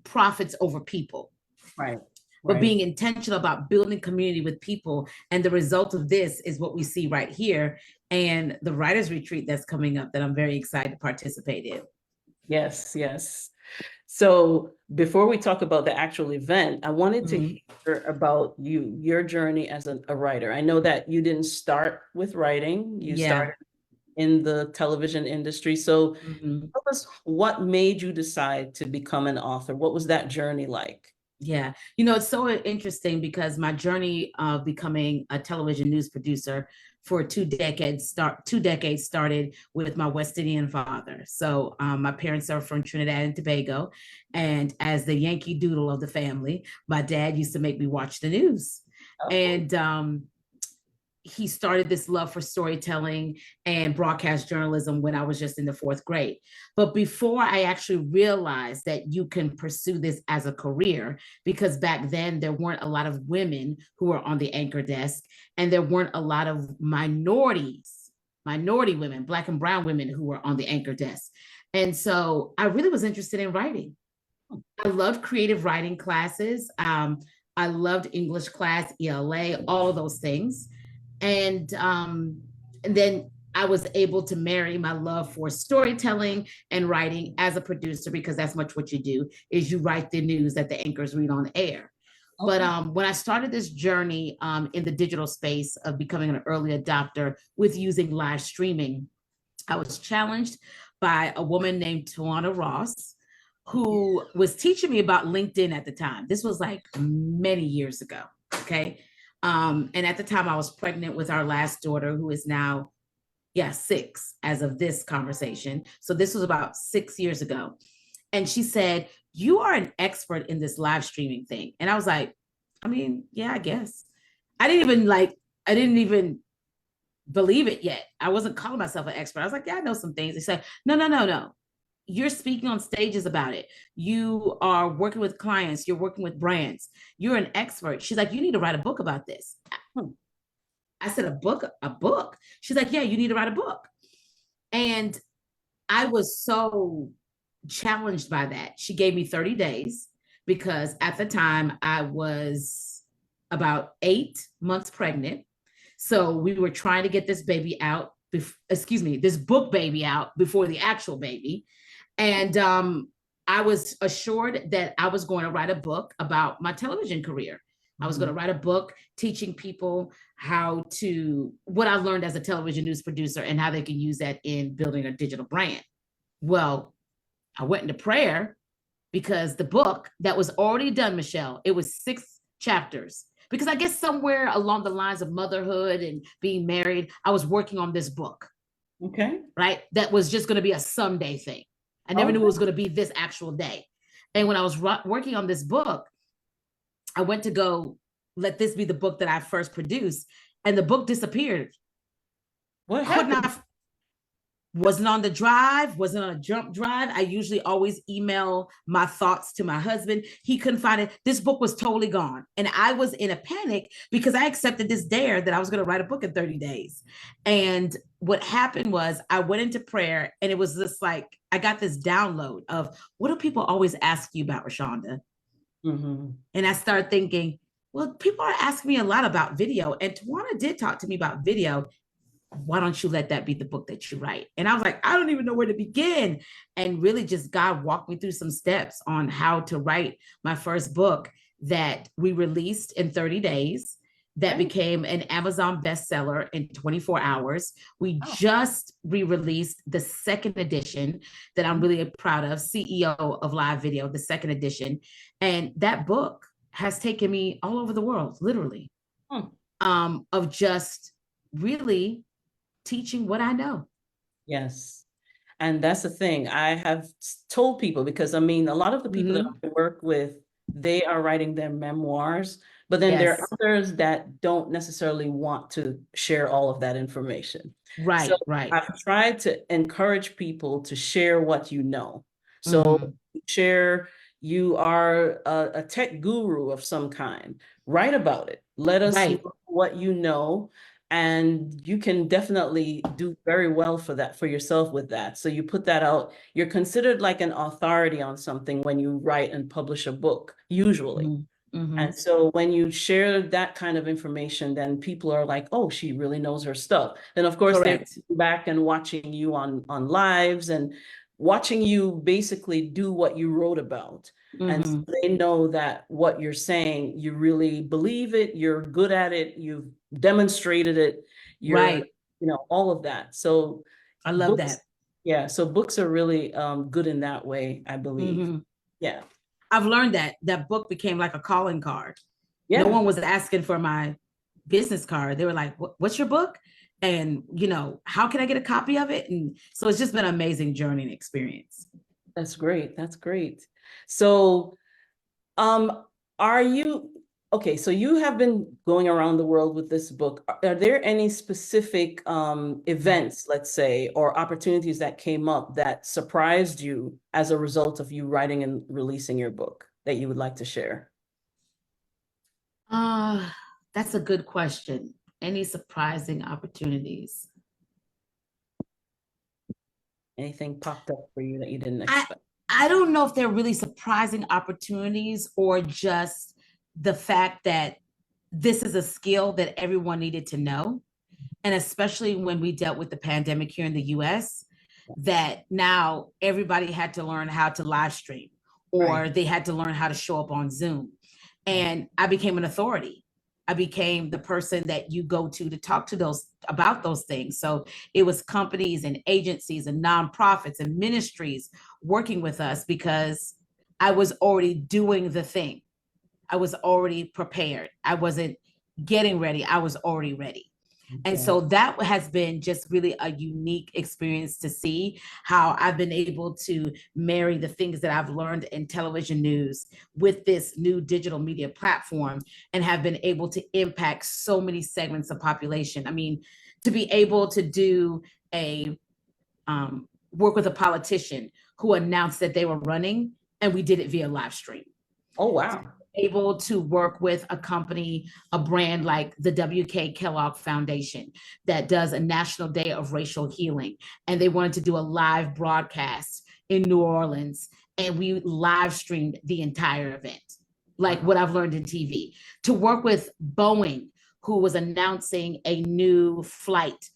profits over people, Right. but Right. being intentional about building community with people. And the result of this is what we see right here and the writers retreat that's coming up that I'm very excited to participate in. Yes, yes. So before we talk about the actual event, I wanted to Mhm. hear about your journey as a writer. I know that you didn't start with writing, you Yeah. started in the television industry. So Mhm. tell us what made you decide to become an author? What was that journey like? Yeah. It's so interesting because my journey of becoming a television news producer for 2 decades started with my West Indian father. So my parents are from Trinidad and Tobago. And as the Yankee Doodle of the family, my dad used to make me watch the news. Okay. And he started this love for storytelling and broadcast journalism when I was just in the 4th grade. But before I actually realized that you can pursue this as a career, because back then there weren't a lot of women who were on the anchor desk, and there weren't a lot of minority women, Black and brown women who were on the anchor desk. And so I really was interested in writing. I loved creative writing classes. I loved English class, ELA, all of those things. And then I was able to marry my love for storytelling and writing as a producer, because that's much what you do is you write the news that the anchors read on air. But when I started this journey in the digital space of becoming an early adopter with using live streaming, I was challenged by a woman named Tawana Ross, who was teaching me about LinkedIn at the time. This was like many years ago. Okay. And at the time I was pregnant with our last daughter, who is now, 6 as of this conversation. So this was about 6 years ago. And she said, "You are an expert in this live streaming thing." And I was like, I mean, yeah, I guess. I didn't even believe it yet. I wasn't calling myself an expert. I was like, yeah, I know some things. They said, no. You're speaking on stages about it. You are working with clients. You're working with brands. You're an expert. She's like, you need to write a book about this. I said, a book? She's like, yeah, you need to write a book. And I was so challenged by that. She gave me 30 days because at the time I was about 8 months pregnant. So we were trying to get this baby out, this book baby out before the actual baby. And I was assured that I was going to write a book about my television career. I was going to write a book teaching people what I learned as a television news producer and how they can use that in building a digital brand. Well, I went into prayer because the book that was already done, Michelle, it was 6 chapters. Because I guess somewhere along the lines of motherhood and being married, I was working on this book. Okay. Right? That was just going to be a someday thing. I never knew it was going to be this actual day. And when I was working on this book, I went to go let this be the book that I first produced, and the book disappeared. What happened? wasn't on the drive, wasn't on a jump drive. I usually always email my thoughts to my husband. He couldn't find it. This book was totally gone. And I was in a panic because I accepted this dare that I was going to write a book in 30 days. And what happened was I went into prayer, and it was just like, I got this download of, what do people always ask you about, Rashonda? Mm-hmm. And I started thinking, well, people are asking me a lot about video. And Tawana did talk to me about video. Why don't you let that be the book that you write? And I was like, I don't even know where to begin. And really just God walked me through some steps on how to write my first book that we released in 30 days, that became an Amazon bestseller in 24 hours. We just re-released the second edition that I'm really proud of, CEO of Live Video, the second edition. And that book has taken me all over the world, literally, of just really teaching what I know. Yes. And that's the thing I have told people, because I mean, a lot of the people that I work with, they are writing their memoirs, but then there are others that don't necessarily want to share all of that information. Right, so right. I've tried to encourage people to share what you know. So share, you are a tech guru of some kind, write about it. Let us know what you know. And you can definitely do very well for yourself with that. So you put that out, you're considered like an authority on something when you write and publish a book, usually. And so when you share that kind of information, then people are like, oh, she really knows her stuff. And of course, they're back and watching you on lives and watching you basically do what you wrote about. And so they know that what you're saying, you really believe it, you're good at it, you've demonstrated it, you're, you know, all of that. So I love that. Yeah. So books are really good in that way, I believe. Yeah. I've learned that book became like a calling card. Yeah. No one was asking for my business card. They were like, what's your book? And, you know, how can I get a copy of it? And so it's just been an amazing journey and experience. That's great. That's great. So, are you, okay, so you have been going around the world with this book. Are there any specific events, let's say, or opportunities that came up that surprised you as a result of you writing and releasing your book that you would like to share? That's a good question. Any surprising opportunities? Anything popped up for you that you didn't expect? I don't know if they're really surprising opportunities or just the fact that this is a skill that everyone needed to know. And especially when we dealt with the pandemic here in the US, that now everybody had to learn how to live stream, or they had to learn how to show up on Zoom. And I became an authority. I became the person that you go to talk to those about those things. So it was companies and agencies and nonprofits and ministries working with us because I was already doing the thing. I was already prepared. I wasn't getting ready. I was already ready. And so that has been just really a unique experience to see how I've been able to marry the things that I've learned in television news with this new digital media platform, and have been able to impact so many segments of population. I mean, to be able to do a work with a politician who announced that they were running, and we did it via live stream. Oh, wow. Able to work with a company, a brand like the W.K. Kellogg Foundation that does a National Day of Racial Healing. And they wanted to do a live broadcast in New Orleans. And we live streamed the entire event, like what I've learned in TV. To work with Boeing, who was announcing a new flight,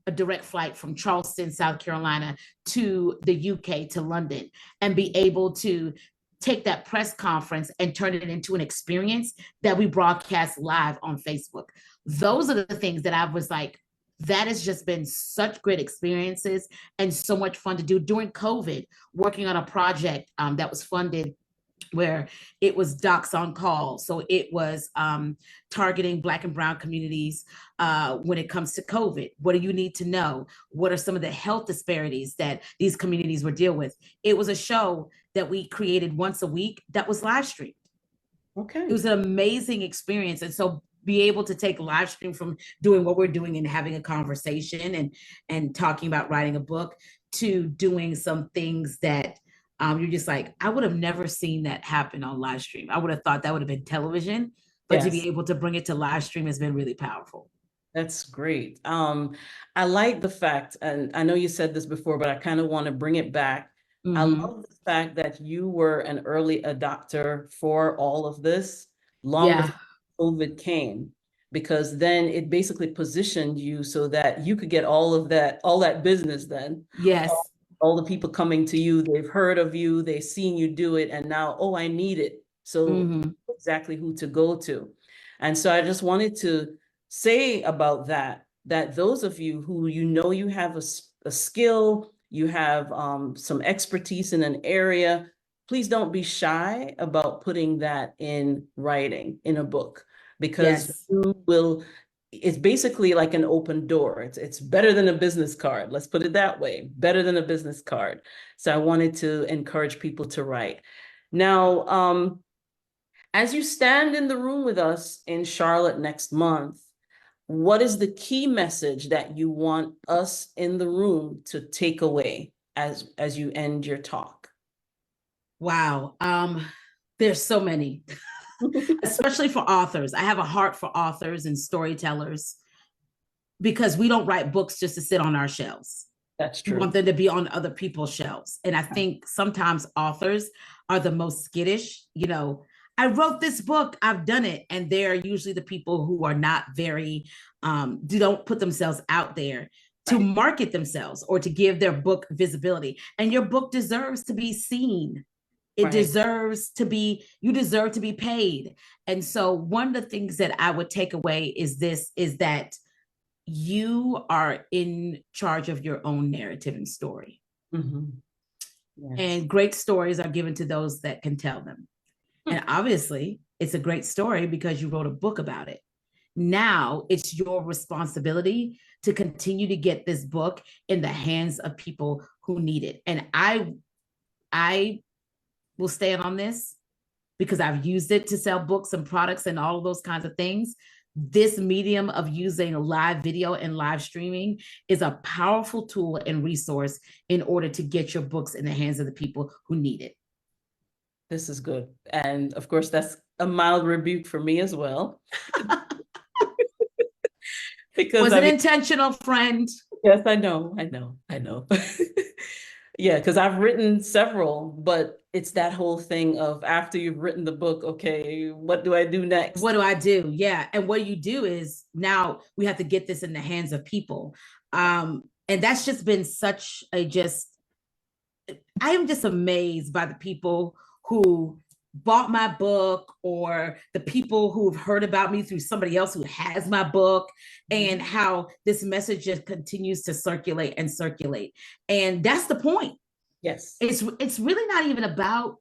a direct flight from Charleston, South Carolina to the UK, to London, and be able to take that press conference and turn it into an experience that we broadcast live on Facebook. Those are the things that I was like, that has just been such great experiences and so much fun to do during COVID, working on a project that was funded where it was Docs on Call. So it was targeting Black and Brown communities when it comes to COVID. What do you need to know? What are some of the health disparities that these communities were dealing with? It was a show that we created once a week that was live streamed. Okay. It was an amazing experience. And so be able to take live stream from doing what we're doing and having a conversation and talking about writing a book to doing some things that you're just like, I would have never seen that happen on live stream. I would have thought that would have been television, but to be able to bring it to live stream has been really powerful. That's great. I like the fact, and I know you said this before, but I kind of want to bring it back. I love the fact that you were an early adopter for all of this long before COVID came, because then it basically positioned you so that you could get all that business then. Yes. All the people coming to you, they've heard of you, they've seen you do it, and now, oh, I need it. So exactly who to go to. And so I just wanted to say about that those of you who you have a skill, you have some expertise in an area, please don't be shy about putting that in writing in a book, because you will, it's basically like an open door. It's better than a business card. Let's put it that way. Better than a business card. So I wanted to encourage people to write. Now, as you stand in the room with us in Charlotte next month, what is the key message that you want us in the room to take away as you end your talk? Wow. There's so many. Especially for authors. I have a heart for authors and storytellers because we don't write books just to sit on our shelves. That's true. We want them to be on other people's shelves. And I think sometimes authors are the most skittish. You know, I wrote this book, I've done it. And they're usually the people who are not very, don't put themselves out there to market themselves or to give their book visibility. And your book deserves to be seen. It deserves to be, you deserve to be paid. And so one of the things that I would take away is that you are in charge of your own narrative and story. Yes. And great stories are given to those that can tell them. And obviously it's a great story because you wrote a book about it. Now it's your responsibility to continue to get this book in the hands of people who need it. And I will stand on this because I've used it to sell books and products and all of those kinds of things. This medium of using live video and live streaming is a powerful tool and resource in order to get your books in the hands of the people who need it. This is good. And of course, that's a mild rebuke for me as well. Because was it intentional, friend? Yes, I know. Yeah, because I've written several, but it's that whole thing of after you've written the book, okay, what do I do next? What do I do? Yeah. And what you do is now we have to get this in the hands of people. And that's just been such a I am just amazed by the people who bought my book or the people who have heard about me through somebody else who has my book, and how this message just continues to circulate and circulate. And that's the point. Yes. It's really not even about,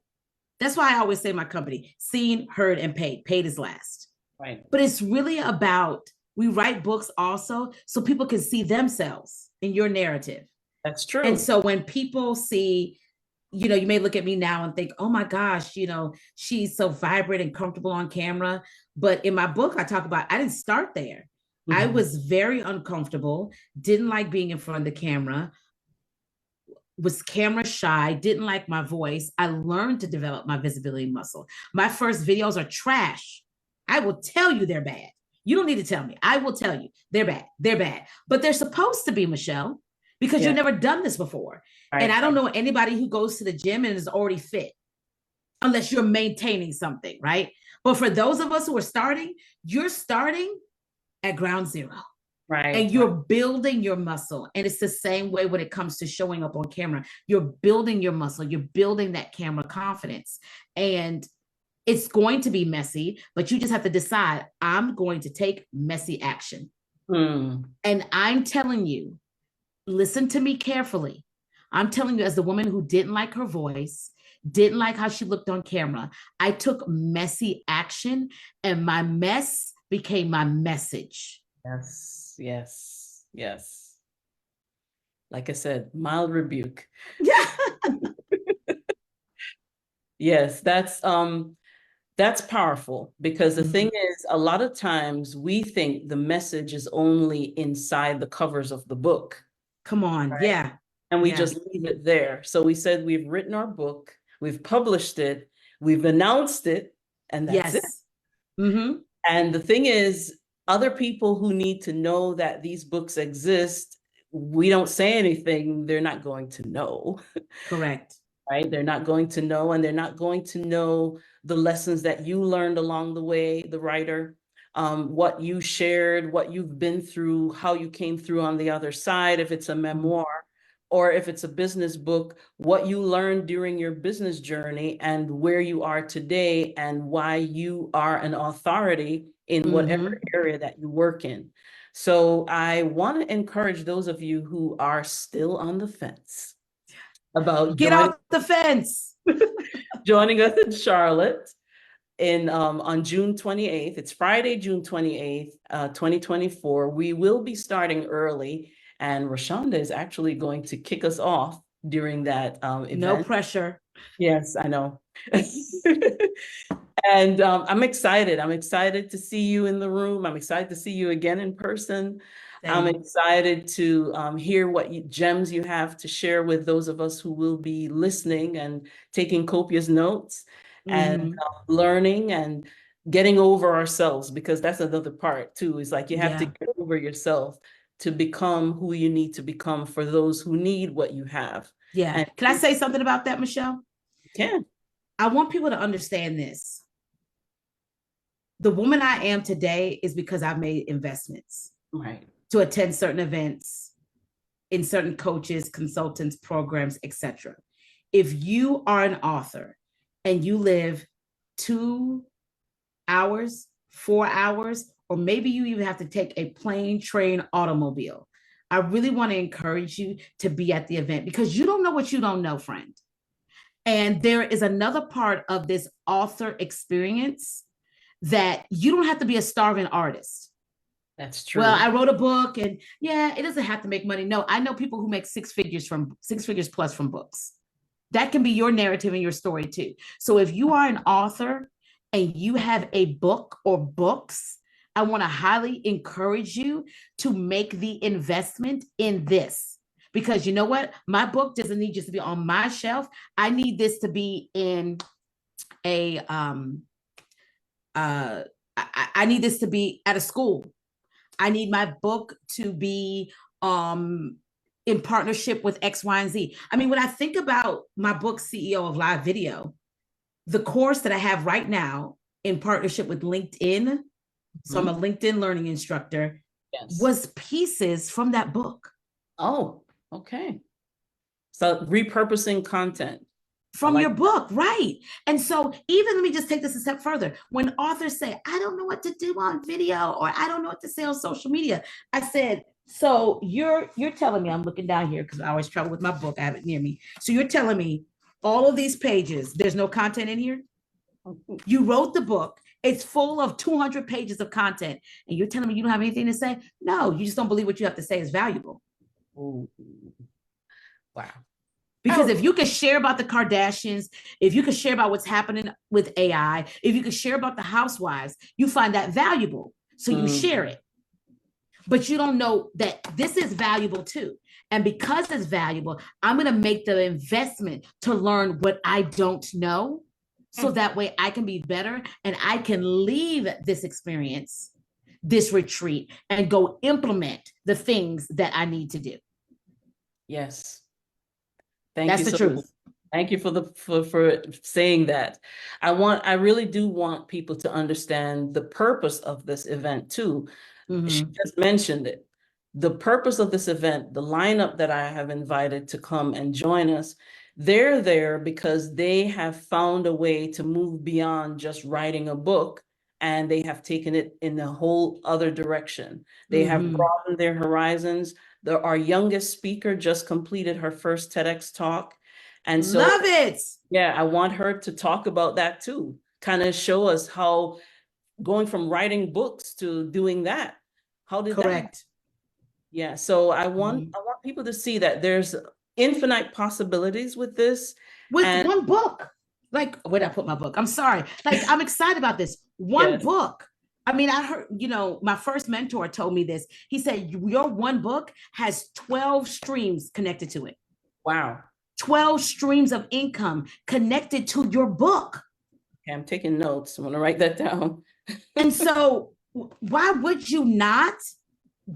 that's why I always say my company, seen, heard, and paid. Paid is last. Right. But it's really about, we write books also so people can see themselves in your narrative. That's true. And so when people see, you know, you may look at me now and think, oh my gosh, you know, she's so vibrant and comfortable on camera. But in my book, I talk about, I didn't start there. I was very uncomfortable, didn't like being in front of the camera, was camera shy, didn't like my voice. I learned to develop my visibility muscle. My first videos are trash. I will tell you they're bad. You don't need to tell me. I will tell you they're bad. They're bad. But they're supposed to be, Michelle, because you've never done this before. And I don't know anybody who goes to the gym and is already fit unless you're maintaining something, right? But for those of us who are starting, you're starting at ground zero. Right. And you're building your muscle. And it's the same way when it comes to showing up on camera. You're building your muscle. You're building that camera confidence. And it's going to be messy, but you just have to decide, I'm going to take messy action. And I'm telling you, listen to me carefully. I'm telling you, as the woman who didn't like her voice, didn't like how she looked on camera, I took messy action and my mess became my message. Yes. Like I said, mild rebuke. Yeah. Yes, That's powerful, because the Mhm. thing is, a lot of times we think the message is only inside the covers of the book, Come on. Yeah. and we Yeah. just leave it there. So we said we've written our book, we've published it, we've announced it, and that's it. Yes. Mm-hmm. And the thing is, other people who need to know that these books exist, we don't say anything, they're not going to know. Correct. Right? They're not going to know, and they're not going to know the lessons that you learned along the way, the writer, what you shared, what you've been through, how you came through on the other side, if it's a memoir or if it's a business book, what you learned during your business journey and where you are today and why you are an authority in whatever area that you work in. So I want to encourage those of you who are still on the fence about Get off the fence. joining us in Charlotte on June 28th. It's Friday, June 28th, 2024. We will be starting early, and Rashonda is actually going to kick us off during that event. No pressure. Yes, I know. And I'm excited. I'm excited to see you in the room. I'm excited to see you again in person. I'm excited to hear what gems you have to share with those of us who will be listening and taking copious notes and learning and getting over ourselves, because that's another part too. Is like you have to get over yourself to become who you need to become for those who need what you have. Yeah. And can I say something about that, Michelle? Can. I want people to understand this. The woman I am today is because I've made investments. Right. To attend certain events, in certain coaches, consultants, programs, etc. If you are an author and you live 2 hours, 4 hours, or maybe you even have to take a plane, train, automobile, I really want to encourage you to be at the event, because you don't know what you don't know, friend. And there is another part of this author experience that you don't have to be a starving artist. That's true. Well, I wrote a book and it doesn't have to make money. No, I know people who make six figures plus from books. That can be your narrative and your story too. So if you are an author and you have a book or books, I want to highly encourage you to make the investment in this. Because you know what? My book doesn't need just to be on my shelf. I need this to be in a I need this to be at a school. I need my book to be in partnership with X, Y, and Z. I mean, when I think about my book, CEO of Live Video, the course that I have right now in partnership with LinkedIn, so I'm a LinkedIn learning instructor, was pieces from that book. Oh, okay. So repurposing content. From your book, right? And so even, let me just take this a step further. When authors say, I don't know what to do on video, or I don't know what to say on social media, I said, so you're telling me, I'm looking down here because I always travel with my book, I have it near me. So you're telling me all of these pages, there's no content in here? You wrote the book, it's full of 200 pages of content, and you're telling me you don't have anything to say? No, you just don't believe what you have to say is valuable. Ooh. Wow. Because if you can share about the Kardashians, if you can share about what's happening with AI, if you can share about the housewives, you find that valuable. So you share it. But you don't know that this is valuable too. And because it's valuable, I'm going to make the investment to learn what I don't know. So that way I can be better and I can leave this experience, this retreat, and go implement the things that I need to do. Yes. Thank That's you the so truth. Thank you for saying that. I really do want people to understand the purpose of this event too. She just mentioned it. The purpose of this event, the lineup that I have invited to come and join us, they're there because they have found a way to move beyond just writing a book, and they have taken it in a whole other direction. They have broadened their horizons. Our youngest speaker just completed her first TEDx talk. And so, love it. Yeah, I want her to talk about that too. Kind of show us how going from writing books to doing that. How did that? Yeah, so I want people to see that there's infinite possibilities with this. With one book. like, where'd I put my book? I'm sorry. Like, I'm excited about this. One Yes. book. I mean, I heard, my first mentor told me this. He said, your one book has 12 streams connected to it. Wow. 12 streams of income connected to your book. Okay, I'm taking notes. I'm going to write that down. And so why would you not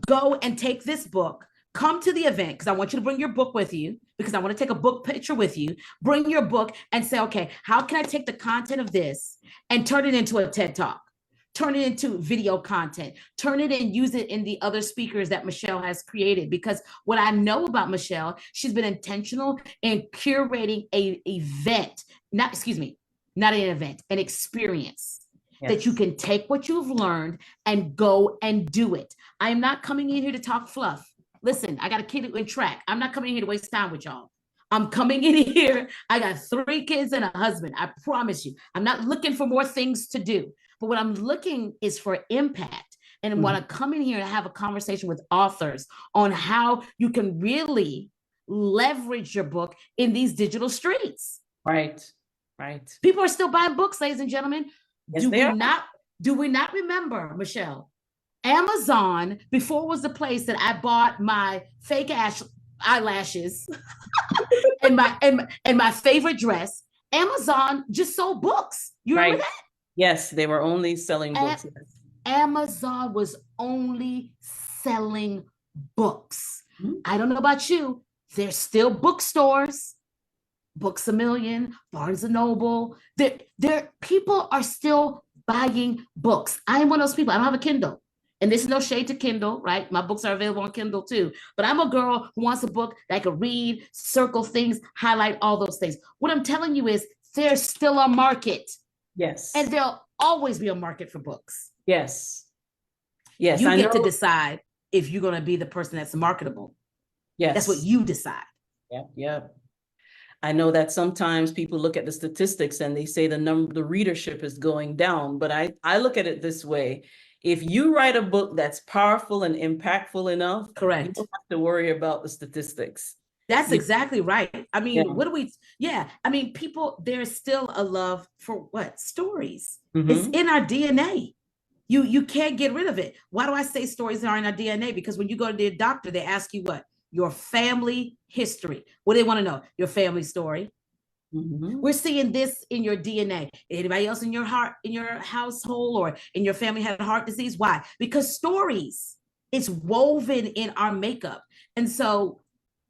go and take this book, come to the event, because I want you to bring your book with you, because I want to take a book picture with you, bring your book and say, okay, how can I take the content of this and turn it into a TED Talk? Turn it into video content, turn it and use it in the other speakers that Michelle has created. Because what I know about Michelle, she's been intentional in curating an event, not an event, an experience. Yes. That you can take what you've learned and go and do it. I am not coming in here to talk fluff. Listen, I got a kid in track. I'm not coming in here to waste time with y'all. I'm coming in here. I got 3 kids and a husband. I promise you. I'm not looking for more things to do. But what I'm looking is for impact. And I want to come in here and have a conversation with authors on how you can really leverage your book in these digital streets. Right, right. People are still buying books, ladies and gentlemen. Yes, Do we not remember, Michelle? Amazon before was the place that I bought my fake eyelashes and my favorite dress. Amazon just sold books. You remember that? Yes, they were only selling books. Amazon was only selling books. I don't know about you. There's still bookstores, Books A Million, Barnes and Noble. There people are still buying books. I am one of those people. I don't have a Kindle. And there's no shade to Kindle, right? My books are available on Kindle too. But I'm a girl who wants a book that I can read, circle things, highlight all those things. What I'm telling you is there's still a market. Yes. And there'll always be a market for books. Yes. Yes. You get to decide if you're going to be the person that's marketable. Yes. That's what you decide. Yep. Yep. I know that sometimes people look at the statistics and they say the readership is going down, but I look at it this way. If you write a book that's powerful and impactful enough, correct, you don't have to worry about the statistics. That's exactly right. I mean, I mean, people, there's still a love for what? Stories. It's in our DNA. You can't get rid of it. Why do I say stories are in our DNA? Because when you go to the doctor, they ask you what? Your family history. What do they want to know? Your family story. We're seeing this in your DNA. Anybody else in your household or in your family had heart disease? Why? Because stories, it's woven in our makeup. And so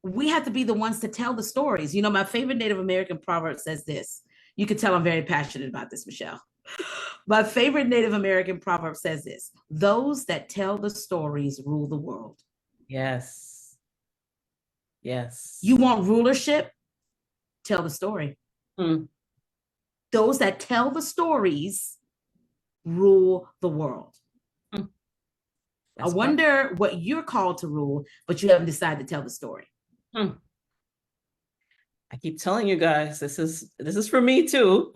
we have to be the ones to tell the stories. You know, my favorite Native American proverb says this. You can tell I'm very passionate about this, Michelle. My favorite Native American proverb says this: those that tell the stories rule the world. Yes. Yes. You want rulership? Tell the story. Those that tell the stories rule the world. I wonder what you're called to rule, but you haven't decided to tell the story. I keep telling you guys, this is for me too.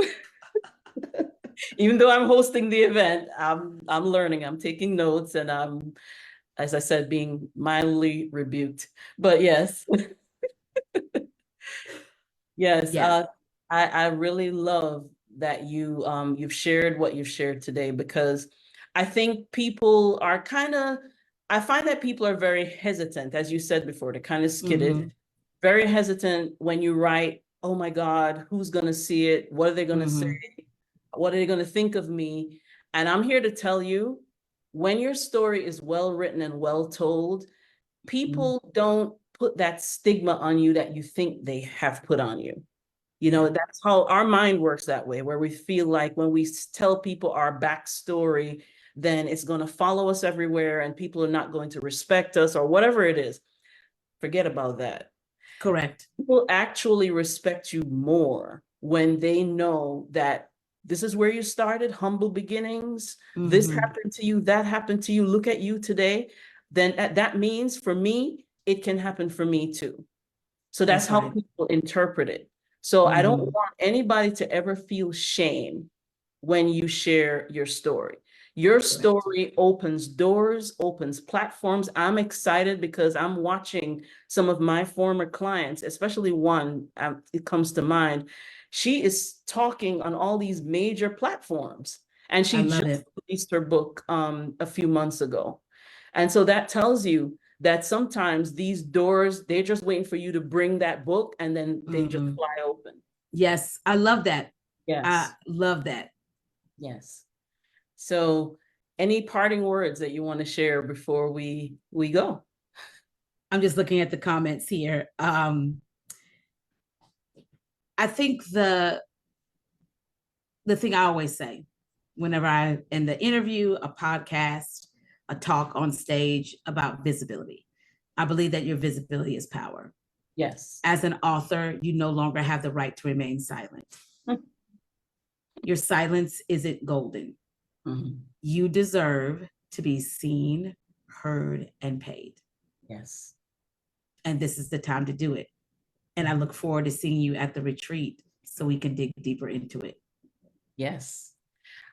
Even though I'm hosting the event, I'm learning, I'm taking notes, and I'm, as I said, being mildly rebuked. But yes. Yes, I really love that you've shared what you've shared today, because I think people are I find that people are very hesitant, as you said before, to kind of skittish, very hesitant when you write, oh my God, who's going to see it? What are they going to say? What are they going to think of me? And I'm here to tell you, when your story is well written and well told, people don't put that stigma on you that you think they have put on you. You know, that's how our mind works that way, where we feel like when we tell people our backstory, then it's going to follow us everywhere and people are not going to respect us or whatever it is. Forget about that. Correct. People actually respect you more when they know that this is where you started, humble beginnings. This happened to you, that happened to you. Look at you today. Then that means for me, it can happen for me too. So that's how people interpret it. So I don't want anybody to ever feel shame when you share your story. Your story opens doors, opens platforms. I'm excited because I'm watching some of my former clients, especially one, it comes to mind. She is talking on all these major platforms. And she just released her book a few months ago. And so that tells you that sometimes these doors, they're just waiting for you to bring that book and then they just fly open. Yes, I love that. Yes. I love that. Yes. So any parting words that you want to share before we go? I'm just looking at the comments here. I think the thing I always say whenever I in the interview, a podcast, a talk on stage about visibility, I believe that your visibility is power. Yes. As an author, you no longer have the right to remain silent. Your silence isn't golden. You deserve to be seen, heard, and paid. Yes. And this is the time to do it. And I look forward to seeing you at the retreat so we can dig deeper into it. Yes.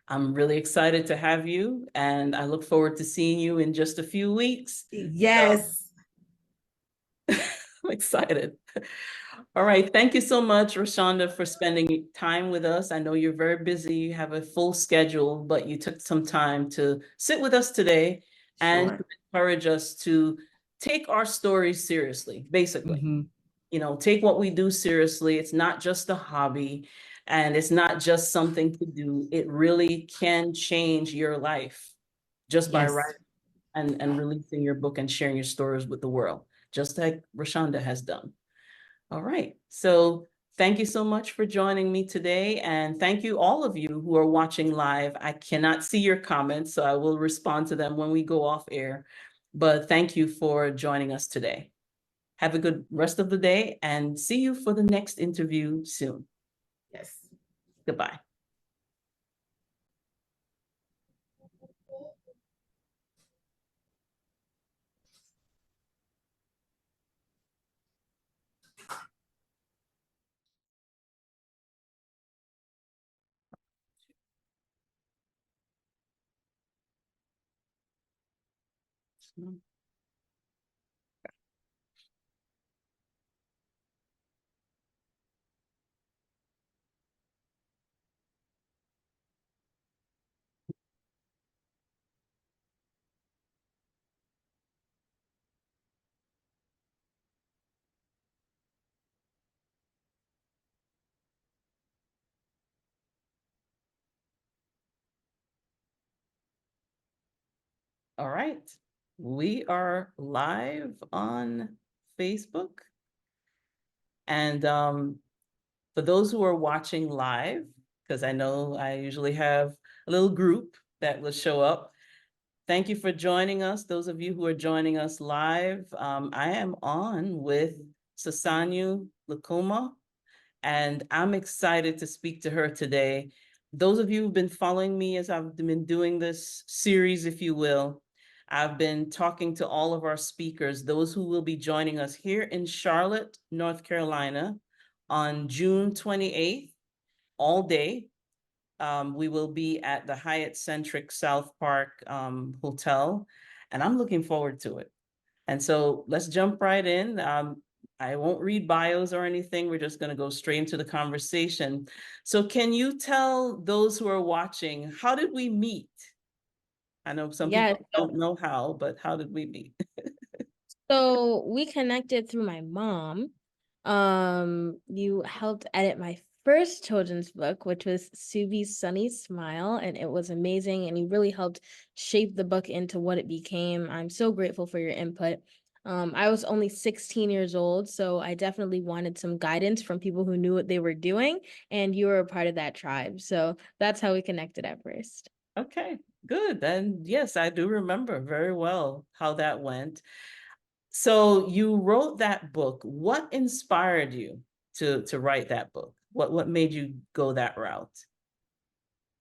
I'm really excited to have you, and I look forward to seeing you in just a few weeks. Yes. I'm excited. All right. Thank you so much, Rashonda, for spending time with us. I know you're very busy. You have a full schedule, but you took some time to sit with us today and to encourage us to take our stories seriously, basically. You know, take what we do seriously. It's not just a hobby and it's not just something to do. It really can change your life just by writing and releasing your book and sharing your stories with the world, just like Rashonda has done. All right. So thank you so much for joining me today. And thank you all of you who are watching live. I cannot see your comments, so I will respond to them when we go off air. But thank you for joining us today. Have a good rest of the day and see you for the next interview soon. Yes. Goodbye. All right. We are live on Facebook. And for those who are watching live, because I know I usually have a little group that will show up. Thank you for joining us. Those of you who are joining us live, I am on with Sasanyu Lakoma, and I'm excited to speak to her today. Those of you who've been following me as I've been doing this series, if you will, I've been talking to all of our speakers, those who will be joining us here in Charlotte, North Carolina on June 28th, all day. We will be at the Hyatt Centric South Park Hotel, and I'm looking forward to it. And so let's jump right in. I won't read bios or anything. We're just going to go straight into the conversation. So can you tell those who are watching, how did we meet? I know some people don't know how, but how did we meet? So we connected through my mom. You helped edit my first children's book, which was Subi's Sunny Smile, and it was amazing. And you really helped shape the book into what it became. I'm so grateful for your input. I was only 16 years old, so I definitely wanted some guidance from people who knew what they were doing, and you were a part of that tribe. So that's how we connected at first. Okay, good. And yes, I do remember very well how that went. So you wrote that book. What inspired you to write that book? What made you go that route?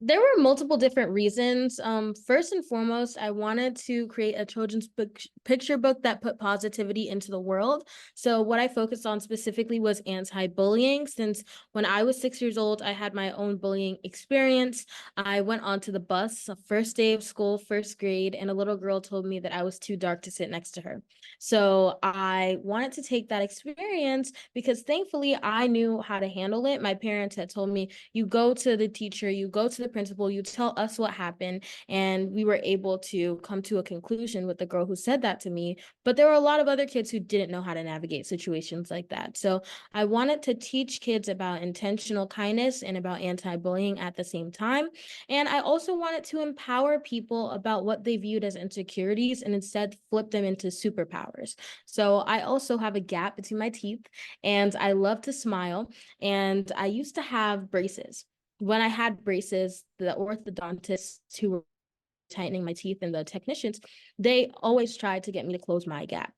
There were multiple different reasons. First and foremost, I wanted to create a children's book picture book that put positivity into the world. So what I focused on specifically was anti-bullying, since when I was 6 years old, I had my own bullying experience. I went onto the bus, first day of school, first grade, and a little girl told me that I was too dark to sit next to her. So I wanted to take that experience because thankfully I knew how to handle it. My parents had told me, you go to the teacher, you go to the principal, you tell us what happened. And we were able to come to a conclusion with the girl who said that to me. But there were a lot of other kids who didn't know how to navigate situations like that. So I wanted to teach kids about intentional kindness and about anti-bullying at the same time. And I also wanted to empower people about what they viewed as insecurities and instead flip them into superpowers. So I also have a gap between my teeth and I love to smile. And I used to have braces. When I had braces, the orthodontists who were tightening my teeth and the technicians, they always tried to get me to close my gap.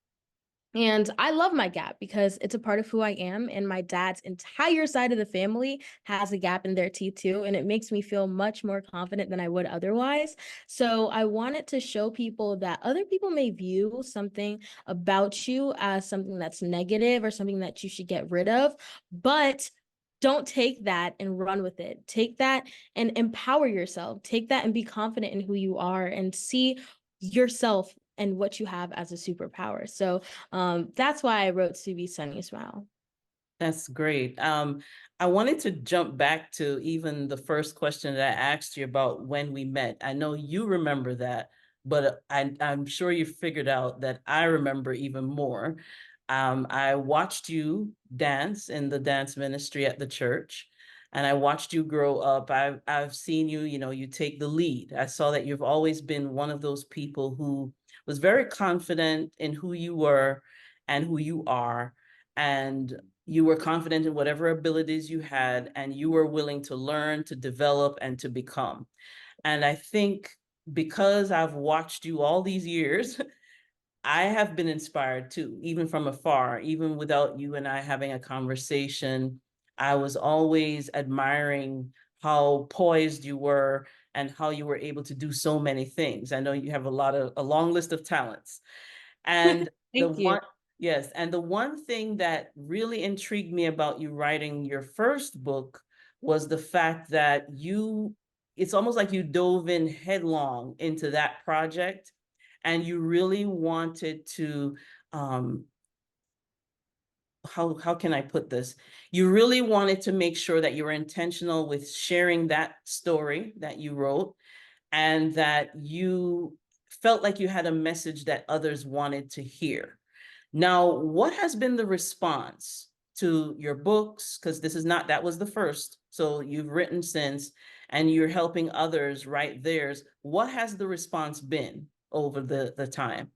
And I love my gap because it's a part of who I am. And my dad's entire side of the family has a gap in their teeth too. And it makes me feel much more confident than I would otherwise. So I wanted to show people that other people may view something about you as something that's negative or something that you should get rid of. But don't take that and run with it. Take that and empower yourself. Take that and be confident in who you are and see yourself and what you have as a superpower. So that's why I wrote Subi Sunny Smile. That's great. I wanted to jump back to even the first question that I asked you about when we met. I know you remember that, but I'm sure you figured out that I remember even more. I watched you dance in the dance ministry at the church, and I watched you grow up. I've seen you, you take the lead. I saw that you've always been one of those people who was very confident in who you were and who you are. And you were confident in whatever abilities you had, and you were willing to learn, to develop, and to become. And I think because I've watched you all these years, I have been inspired too, even from afar, even without you and I having a conversation. I was always admiring how poised you were and how you were able to do so many things. I know you have a long list of talents. And the Thank you. one, yes, and the one thing that really intrigued me about you writing your first book was the fact that it's almost like you dove in headlong into that project, and you really wanted to, how can I put this? You really wanted to make sure that you were intentional with sharing that story that you wrote, and that you felt like you had a message that others wanted to hear. Now, what has been the response to your books? Because that was the first. So you've written since, and you're helping others write theirs. What has the response been over the time?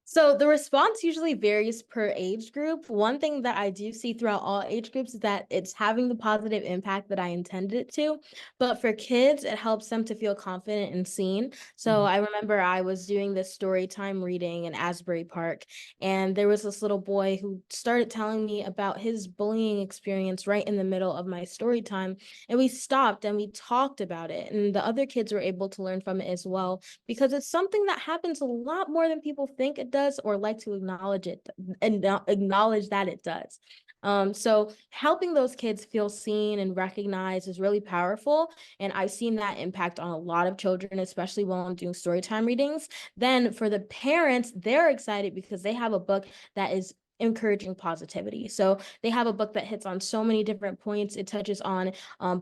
So the response usually varies per age group. One thing that I do see throughout all age groups is that it's having the positive impact that I intended it to. But for kids, it helps them to feel confident and seen. So I remember I was doing this story time reading in Asbury Park, and there was this little boy who started telling me about his bullying experience right in the middle of my story time. And we stopped and we talked about it. And the other kids were able to learn from it as well, because it's something that happens a lot more than people think it does or like to acknowledge it and acknowledge that it does. So helping those kids feel seen and recognized is really powerful. And I've seen that impact on a lot of children, especially while I'm doing storytime readings. Then for the parents, they're excited because they have a book that is encouraging positivity. So they have a book that hits on so many different points. It touches on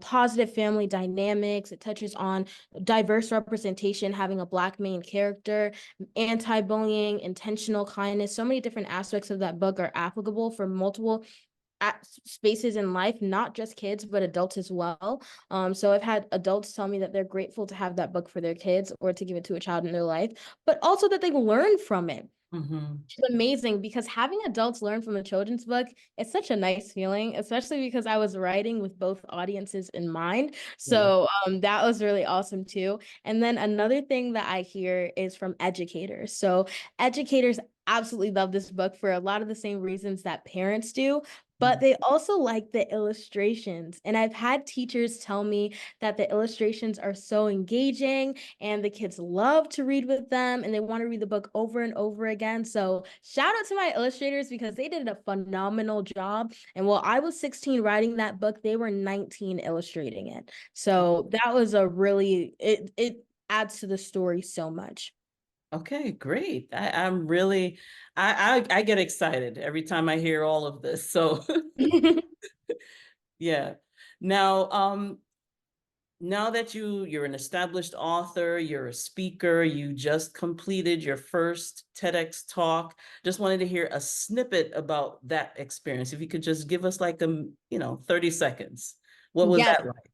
positive family dynamics. It touches on diverse representation, having a Black main character, anti-bullying, intentional kindness. So many different aspects of that book are applicable for multiple spaces in life, not just kids, but adults as well. So I've had adults tell me that they're grateful to have that book for their kids or to give it to a child in their life, but also that they learn from it. It's amazing because having adults learn from a children's book, it's such a nice feeling, especially because I was writing with both audiences in mind. So that was really awesome too. And then another thing that I hear is from educators. So educators absolutely love this book for a lot of the same reasons that parents do, but they also like the illustrations. And I've had teachers tell me that the illustrations are so engaging and the kids love to read with them and they want to read the book over and over again. So shout out to my illustrators because they did a phenomenal job. And while I was 16 writing that book, they were 19 illustrating it. So that was a really, it adds to the story so much. Okay, great. I'm really, I get excited every time I hear all of this. So yeah. Now, now that you're an established author, you're a speaker, you just completed your first TEDx talk. Just wanted to hear a snippet about that experience. If you could just give us like 30 seconds. What was Yes. that like?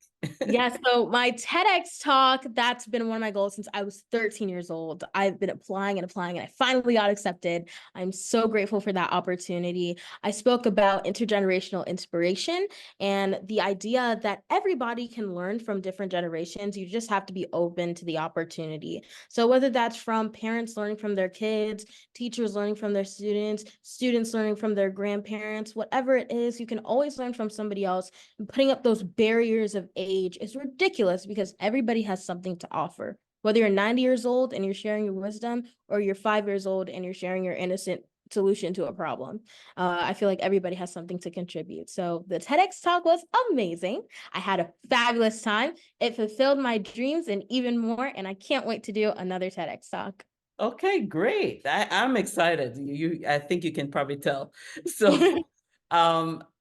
Yeah, so my TEDx talk, that's been one of my goals since I was 13 years old. I've been applying and applying, and I finally got accepted. I'm so grateful for that opportunity. I spoke about intergenerational inspiration and the idea that everybody can learn from different generations. You just have to be open to the opportunity. So whether that's from parents learning from their kids, teachers learning from their students, students learning from their grandparents, whatever it is, you can always learn from somebody else. And putting up those barriers of age is ridiculous because everybody has something to offer. Whether you're 90 years old and you're sharing your wisdom, or you're 5 years old and you're sharing your innocent solution to a problem. I feel like everybody has something to contribute. So the TEDx talk was amazing. I had a fabulous time. It fulfilled my dreams and even more, and I can't wait to do another TEDx talk. Okay, great. I'm excited. I think you can probably tell. So,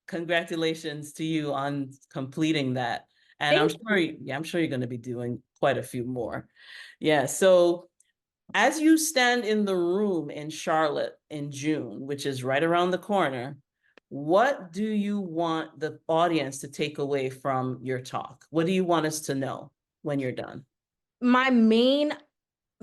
congratulations to you on completing that. And Thank I'm sure you're going to be doing quite a few more. Yeah. So, as you stand in the room in Charlotte in June, which is right around the corner, what do you want the audience to take away from your talk? What do you want us to know when you're done? My main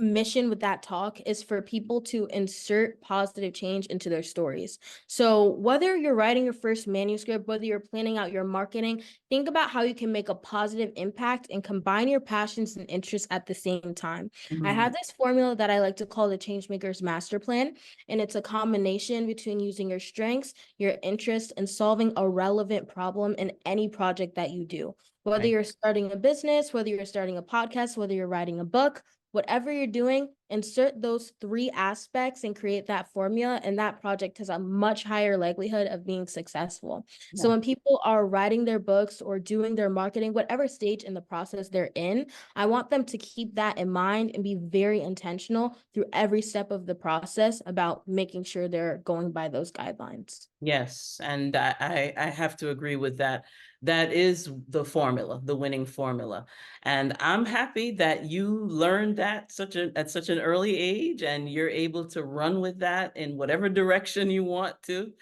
mission with that talk is for people to insert positive change into their stories. So whether you're writing your first manuscript, whether you're planning out your marketing, think about how you can make a positive impact and combine your passions and interests at the same time. I have this formula that I like to call the Changemaker's Master Plan, and it's a combination between using your strengths, your interests, and solving a relevant problem in any project that you do. Whether Right. you're starting a business, whether you're starting a podcast, whether you're writing a book, whatever you're doing, insert those three aspects and create that formula, and that project has a much higher likelihood of being successful. So Yeah. when people are writing their books or doing their marketing, whatever stage in the process they're in, I want them to keep that in mind and be very intentional through every step of the process about making sure they're going by those guidelines. Yes, and I have to agree with that. That is the formula, the winning formula. And I'm happy that you learned that at such an early age and you're able to run with that in whatever direction you want to.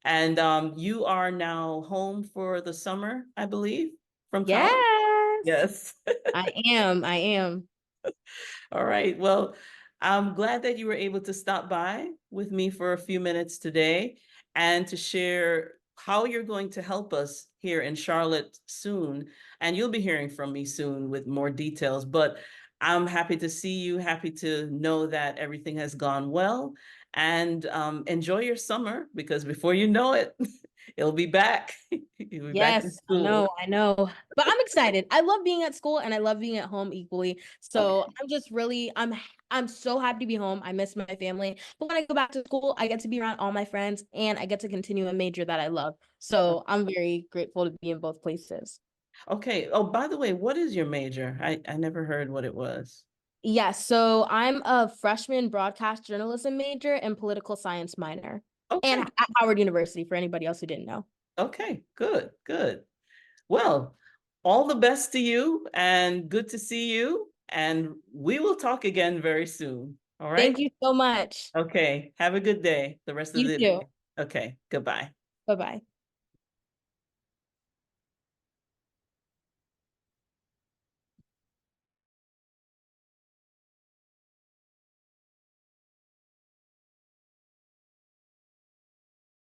And you are now home for the summer, I believe, from college. Yes, Yes. I am. All right. Well, I'm glad that you were able to stop by with me for a few minutes today and to share how you're going to help us here in Charlotte soon. And you'll be hearing from me soon with more details. But I'm happy to see you, happy to know that everything has gone well. And enjoy your summer because before you know it, it'll be back. You'll be back in Yes, school. I know. But I'm excited. I love being at school and I love being at home equally. So Okay. I'm just really, I'm so happy to be home. I miss my family. But when I go back to school, I get to be around all my friends and I get to continue a major that I love. So I'm very grateful to be in both places. Okay. Oh, by the way, what is your major? I never heard what it was. Yes, so I'm a freshman broadcast journalism major and political science minor. And Okay. at Howard University for anybody else who didn't know. Okay. Good. Good. Well, all the best to you and good to see you. And we will talk again very soon. All Thank right. you so much. Okay. Have a good day. The rest of You the too. day. Okay. Goodbye. Bye-bye.